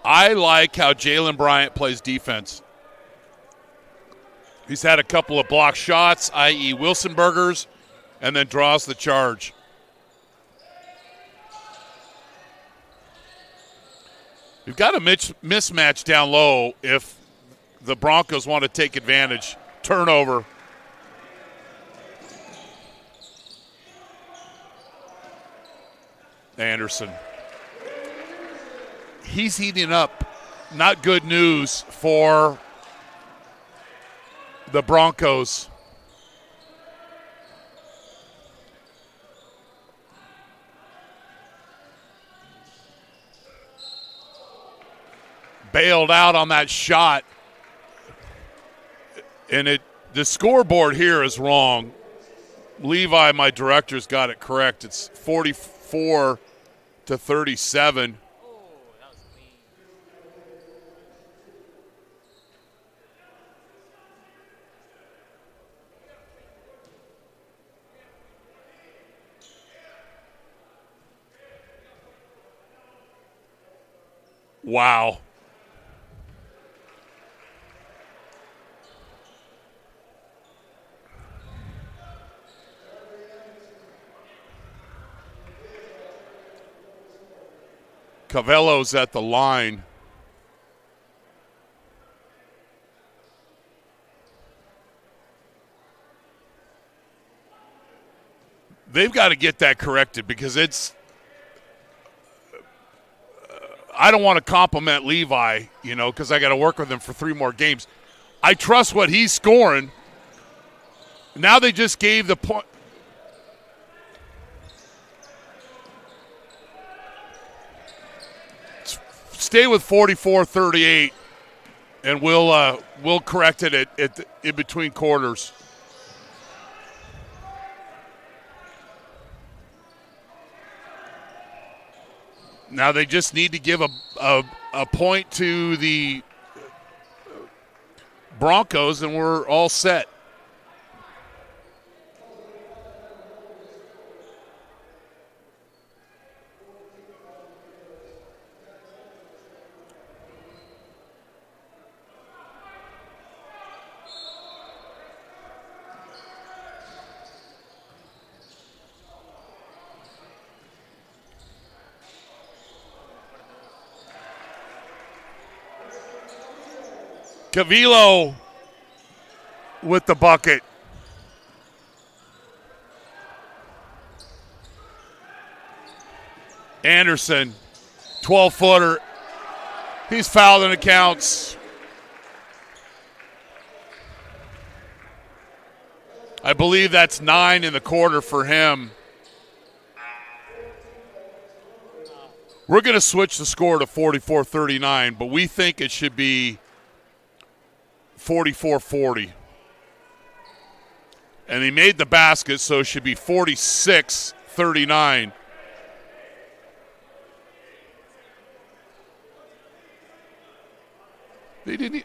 I like how Jalen Bryant plays defense. He's had a couple of block shots, i.e. Wilsonburgers, and then draws the charge. We've got a mismatch down low if the Broncos want to take advantage. Turnover. Anderson. He's heating up. Not good news for the Broncos. Bailed out on that shot. And the scoreboard here is wrong. Levi, my director's got it correct. It's 44-37. Wow. Cavello's at the line. They've got to get that corrected because it's I don't want to compliment Levi, because I got to work with him for 3 more games. I trust what he's scoring. Now they just gave the point. Stay with 44-38, and we'll correct it in between quarters. Now they just need to give a point to the Broncos, and we're all set. Cavillo with the bucket. Anderson, 12-footer. He's fouled and it counts. I believe that's 9 in the quarter for him. We're going to switch the score to 44-39, but we think it should be 44-40. And he made the basket, so it should be 46-39. They didn't.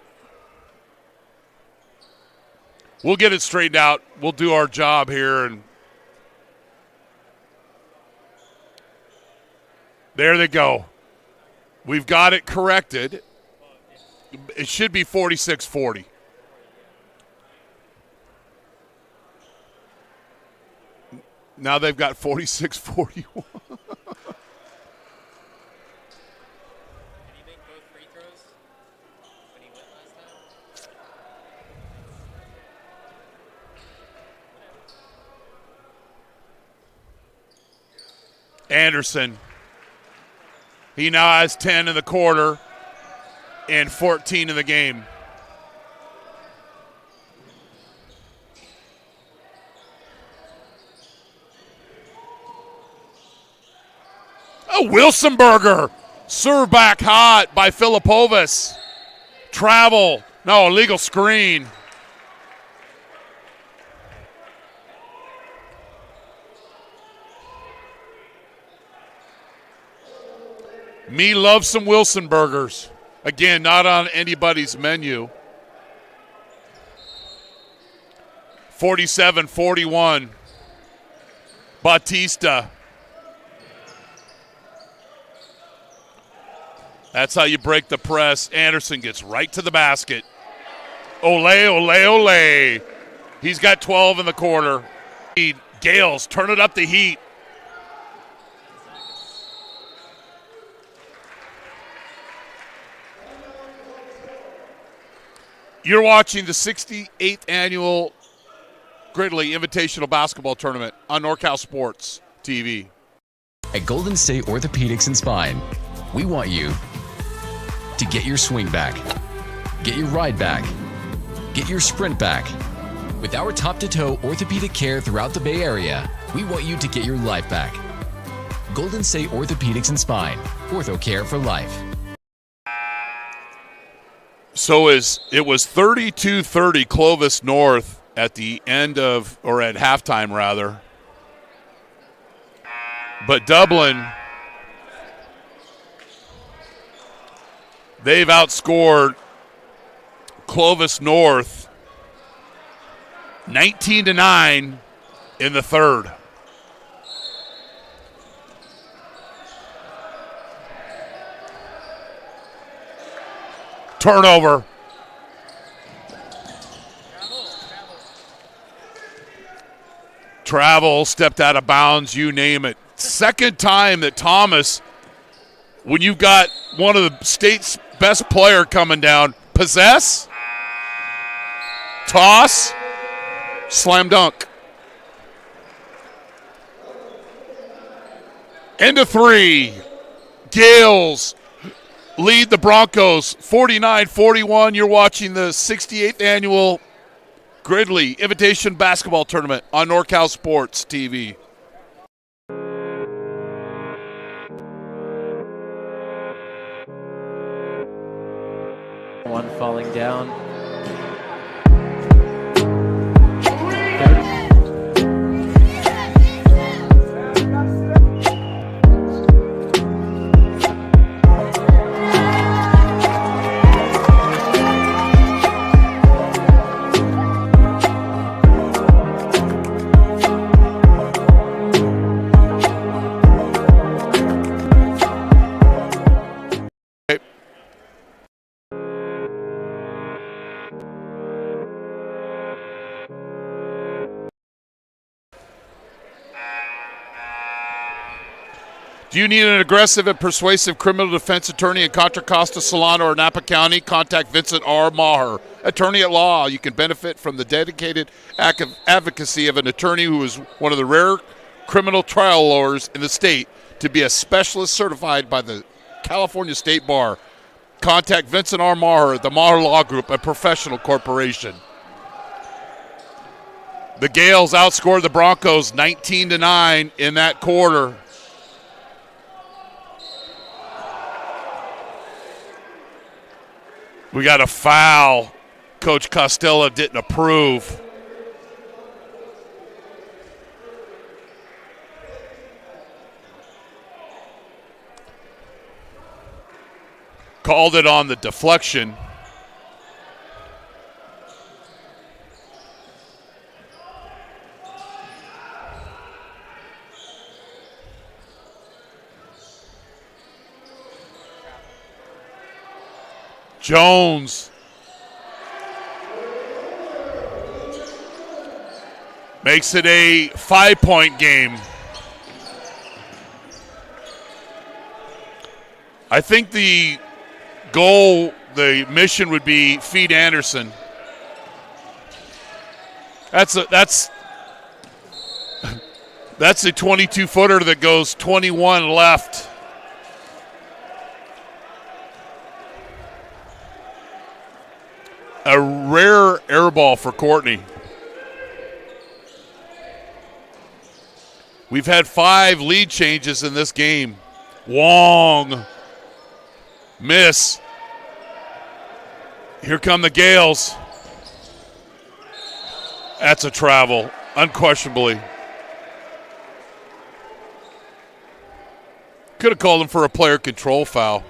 We'll get it straightened out. We'll do our job here, and there they go. We've got it corrected. It should be 46-40. Now they've got 46-41. Anderson. He now has 10 in the quarter and 14 in the game. A Wilsonberger. Serve back hot by Filipovic. Travel. No, illegal screen. Me loves some Wilsonbergers. Again, not on anybody's menu. 47-41. Bautista. That's how you break the press. Anderson gets right to the basket. Ole, ole, ole. He's got 12 in the quarter. Gales, turn it up the heat. You're watching the 68th Annual Gridley Invitational Basketball Tournament on NorCal Sports TV. At Golden State Orthopedics and Spine, we want you to get your swing back, get your ride back, get your sprint back. With our top-to-toe orthopedic care throughout the Bay Area, we want you to get your life back. Golden State Orthopedics and Spine, ortho care for life. So it was 32-30 Clovis North at the end of, or at halftime rather. But Dublin, they've outscored Clovis North 19-9 in the third. Turnover. Travel, stepped out of bounds, you name it. Second time that Thomas, when you've got one of the state's best player coming down, possess, toss, slam dunk. Into three. Gales lead the Broncos 49-41. You're watching the 68th Annual Gridley Invitation Basketball Tournament on NorCal Sports TV. One falling down. Do you need an aggressive and persuasive criminal defense attorney in Contra Costa, Solano, or Napa County? Contact Vincent R. Maher, attorney at law. You can benefit from the dedicated advocacy of an attorney who is one of the rare criminal trial lawyers in the state to be a specialist certified by the California State Bar. contact Vincent R. Maher at the Maher Law Group, a professional corporation. The Gales outscored the Broncos 19-9 in that quarter. We got a foul. Coach Costello didn't approve. Called it on the deflection. Jones makes it a 5-point game. I think the goal, the mission would be feed Anderson. That's a 22-footer that goes 21 left. A rare air ball for Courtney. We've had 5 lead changes in this game. Wong. Miss. Here come the Gales. That's a travel, unquestionably. Could have called him for a player control foul.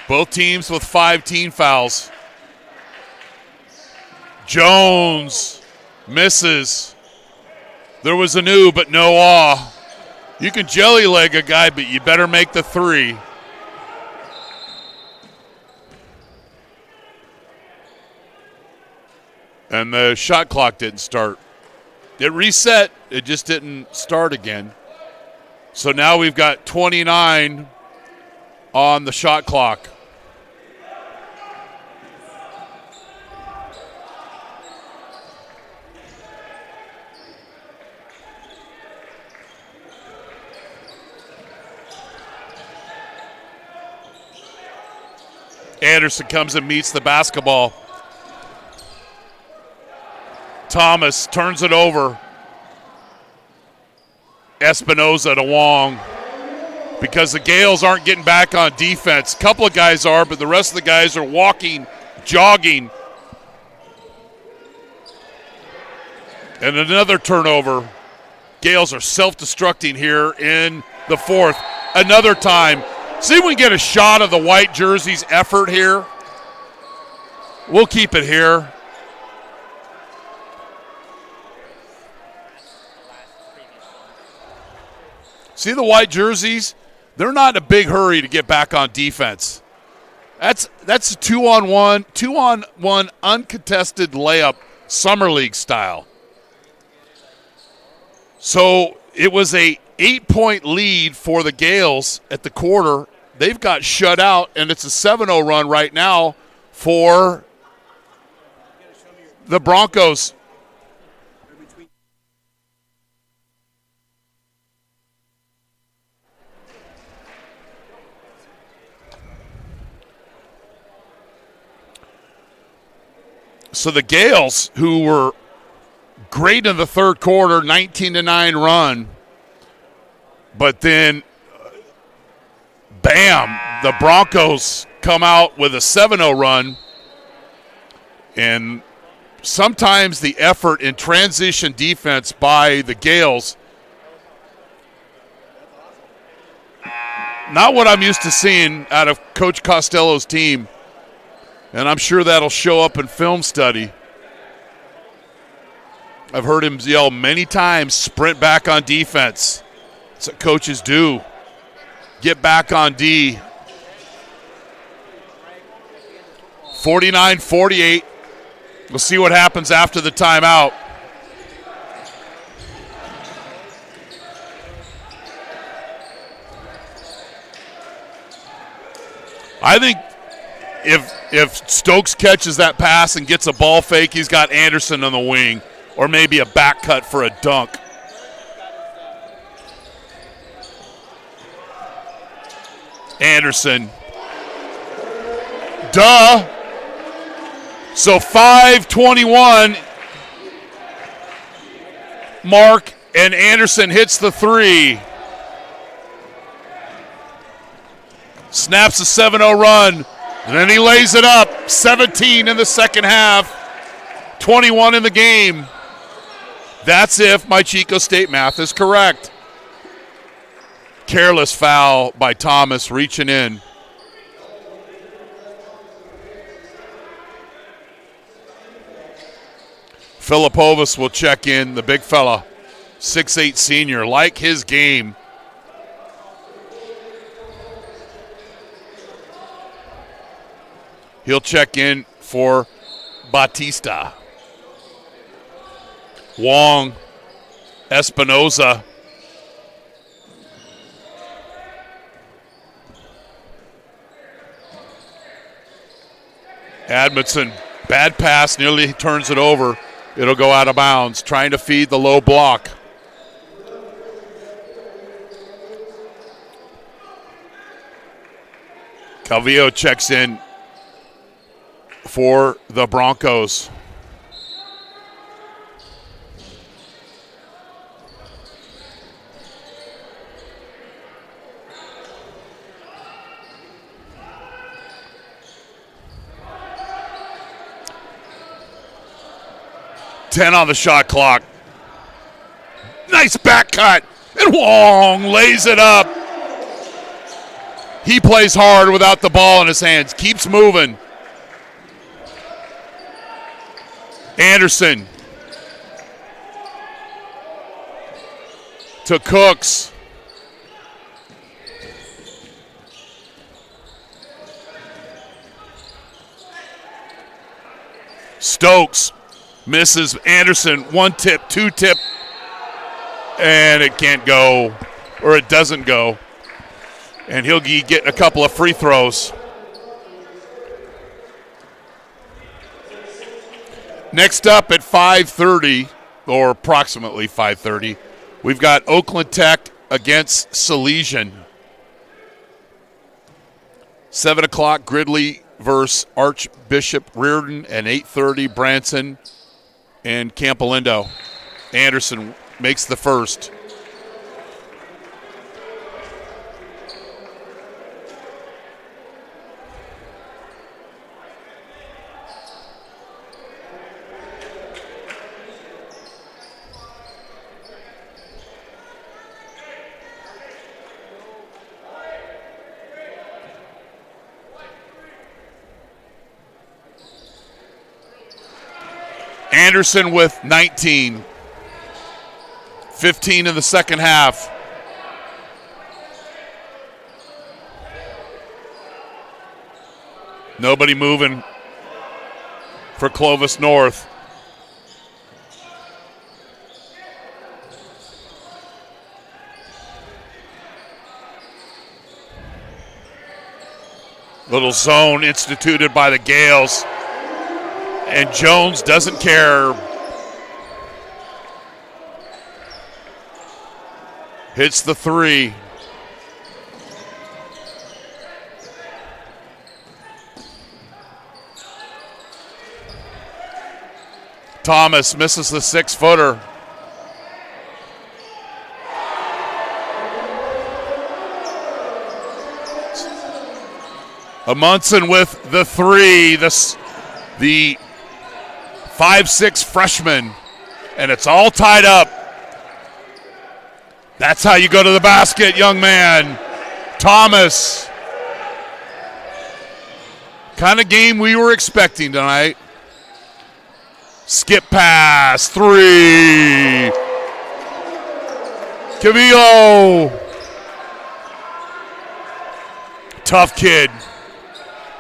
Both teams with 5 team fouls. Jones misses. There was a new, but no awe. You can jelly leg a guy, but you better make the 3. And the shot clock didn't start. It reset. It just didn't start again. So now we've got 29 on the shot clock. Anderson comes and meets the basketball. Thomas turns it over. Espinoza to Wong. Because the Gales aren't getting back on defense. A couple of guys are, but the rest of the guys are walking, jogging. And another turnover. Gales are self-destructing here in the 4th. Another time. See if we can get a shot of the white jersey's effort here. We'll keep it here. See the white jerseys? They're not in a big hurry to get back on defense. That's a 2-on-1 uncontested layup, summer league style. So it was a 8-point lead for the Gales at the quarter. They've got shut out, and it's a 7-0 run right now for the Broncos. So the Gales, who were great in the 3rd quarter, 19-9 run, but then, bam, the Broncos come out with a 7-0 run. And sometimes the effort in transition defense by the Gales, not what I'm used to seeing out of Coach Costello's team. And I'm sure that'll show up in film study. I've heard him yell many times, sprint back on defense. That's what coaches do. Get back on D. 49-48. We'll see what happens after the timeout. I think if If Stokes catches that pass and gets a ball fake, he's got Anderson on the wing, or maybe a back cut for a dunk. Anderson. Duh. So 5:21 mark, and Anderson hits the three. Snaps a 7-0 run, and then he lays it up. 17 in the second half, 21 in the game. That's if my Chico State math is correct. Careless foul by Thomas reaching in. Filipovas will check in, the big fella, 6'8" senior, like his game. He'll check in for Batista. Wong, Espinoza. Admondson, bad pass, nearly turns it over. It'll go out of bounds, trying to feed the low block. Calvillo checks in for the Broncos. Ten on the shot clock. Nice back cut. And Wong lays it up. He plays hard without the ball in his hands. Keeps moving. Anderson to Cooks. Stokes misses Anderson. One tip, two tip, and it can't go, or it doesn't go. And he'll get a couple of free throws. Next up at 5:30, or approximately 5:30, we've got Oakland Tech against Salesian. 7 o'clock, Gridley versus Archbishop Reardon, and 8:30, Branson and Campolindo. Anderson makes the first. Anderson with 19. 15 in the second half. Nobody moving for Clovis North. Little zone instituted by the Gales. And Jones doesn't care. Hits the three. Thomas misses the 6-footer. Amundsen with the three. The 5'6" freshman, and it's all tied up. That's how you go to the basket, young man. Thomas. Kind of game we were expecting tonight. Skip pass, three. Cavillo. Tough kid.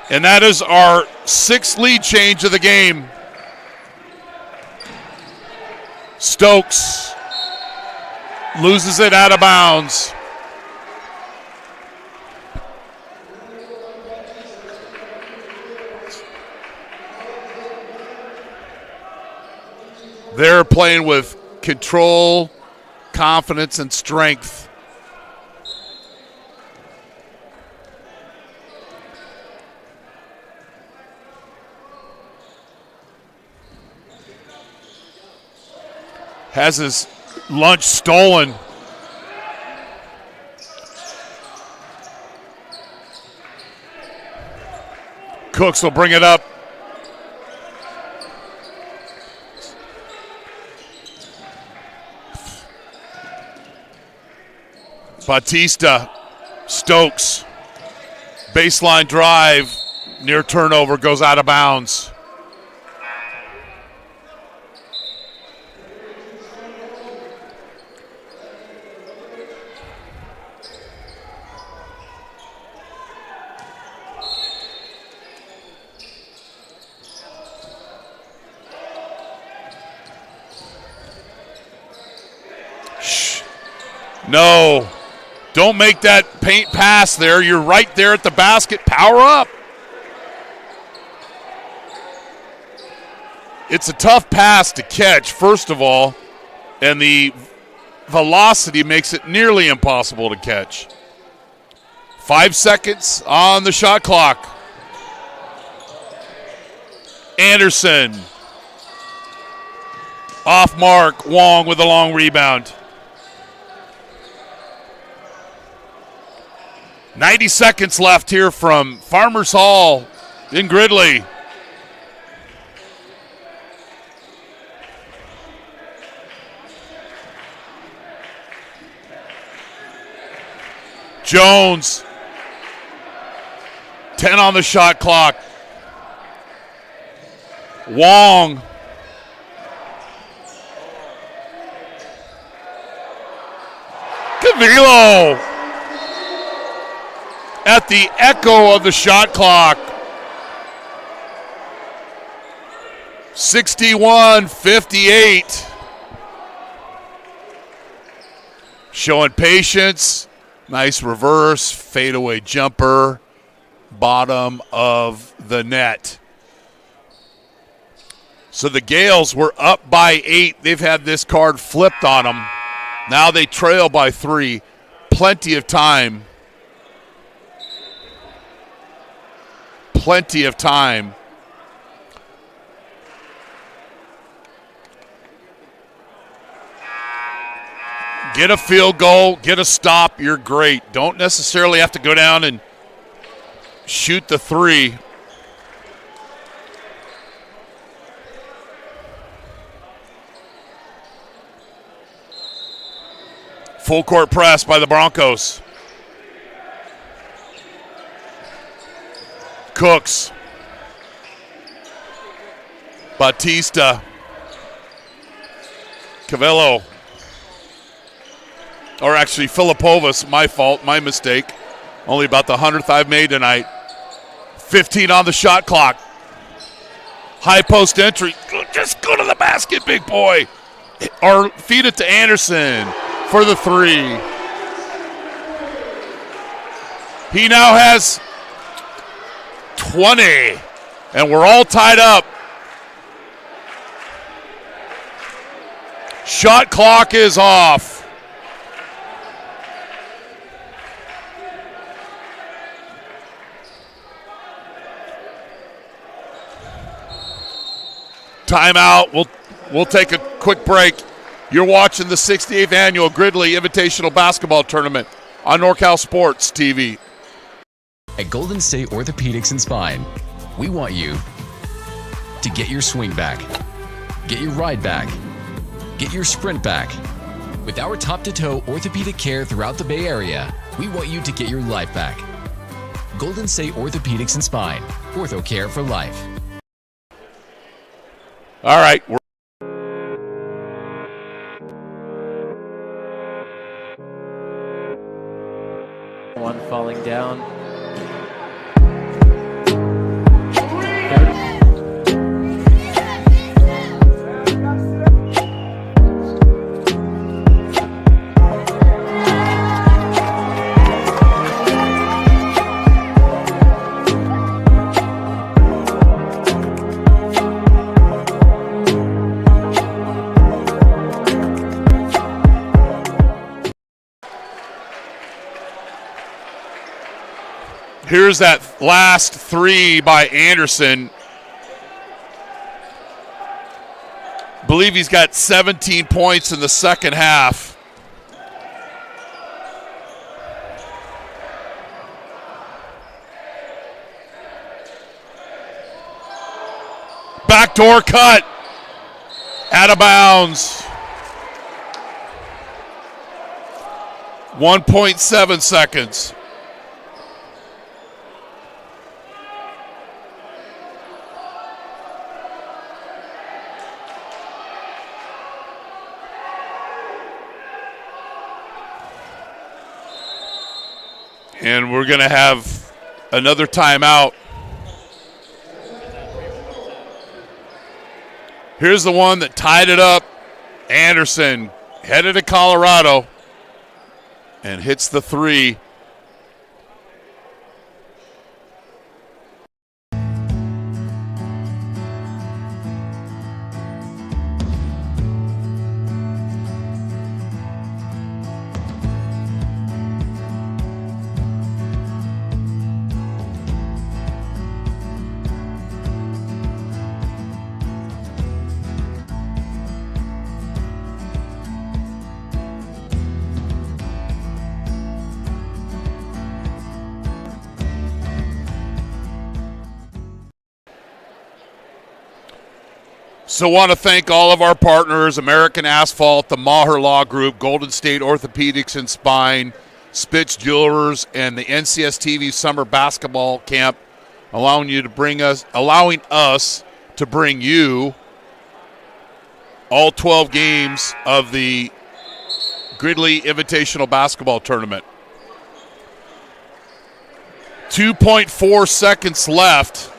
And that is our 6th lead change of the game. Stokes loses it out of bounds. They're playing with control, confidence, and strength. Has his lunch stolen. Cooks will bring it up. Bautista, Stokes, baseline drive, near turnover, goes out of bounds. Shh. No. Don't make that paint pass there. You're right there at the basket. Power up. It's a tough pass to catch, first of all, and the velocity makes it nearly impossible to catch. 5 seconds on the shot clock. Anderson. Off mark. Wong with a long rebound. 90 seconds left here from Farmers Hall in Gridley. Jones. 10 on the shot clock. Wong. Cavilo. At the echo of the shot clock. 61-58. Showing patience. Nice reverse, fadeaway jumper. Bottom of the net. So the Gales were up by 8. They've had this card flipped on them. Now they trail by 3. Plenty of time. Plenty of time. Get a field goal, get a stop, you're great. Don't necessarily have to go down and shoot the 3. Full court press by the Broncos. Cooks. Bautista. Cavello. Or actually, Filipovas, my fault, my mistake. Only about the 100th I've made tonight. 15 on the shot clock. High post entry. Just go to the basket, big boy. Or feed it to Anderson for the 3. He now has 20, and we're all tied up. Shot clock is off. Timeout. We'll take a quick break. You're watching the 68th Annual Gridley Invitational Basketball Tournament on NorCal Sports TV. At Golden State Orthopedics and Spine, we want you to get your swing back, get your ride back, get your sprint back. With our top-to-toe orthopedic care throughout the Bay Area, we want you to get your life back. Golden State Orthopedics and Spine, ortho care for life. All right. One falling down. Here's that last three by Anderson. Believe he's got 17 points in the second half. Backdoor cut. Out of bounds. 1.7 seconds. And we're going to have another timeout. Here's the one that tied it up. Anderson headed to Colorado and hits the three. So want to thank all of our partners, American Asphalt, the Maher Law Group, Golden State Orthopedics and Spine, Spitz Jewelers, and the NCS TV Summer Basketball Camp, allowing us to bring you all 12 games of the Gridley Invitational Basketball Tournament. 2.4 seconds left.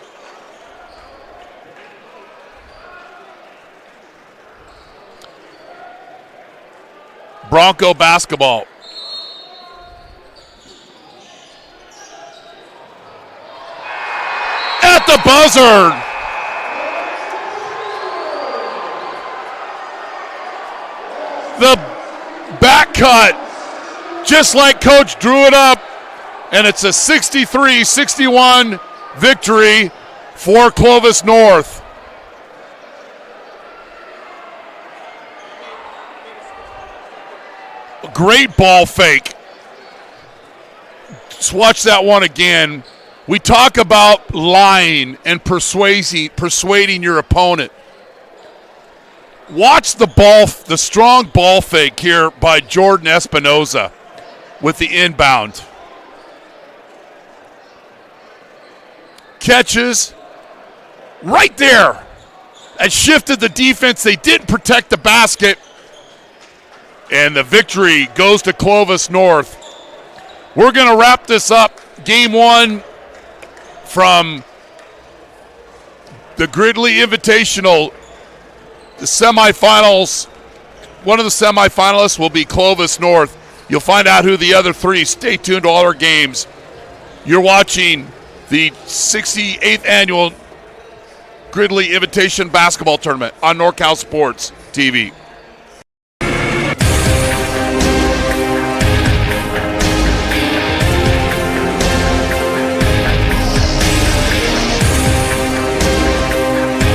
Bronco basketball. At the buzzer. The back cut, just like Coach drew it up, and it's a 63-61 victory for Clovis North. Great ball fake. Just watch that one again. We talk about lying and persuading your opponent. Watch the strong ball fake here by Jordan Espinoza with the inbound. Catches right there and shifted the defense. They didn't protect the basket. And the victory goes to Clovis North. We're going to wrap this up. Game one from the Gridley Invitational, the semifinals. One of the semifinalists will be Clovis North. You'll find out who the other three. Stay tuned to all our games. You're watching the 68th Annual Gridley Invitation Basketball Tournament on NorCal Sports TV.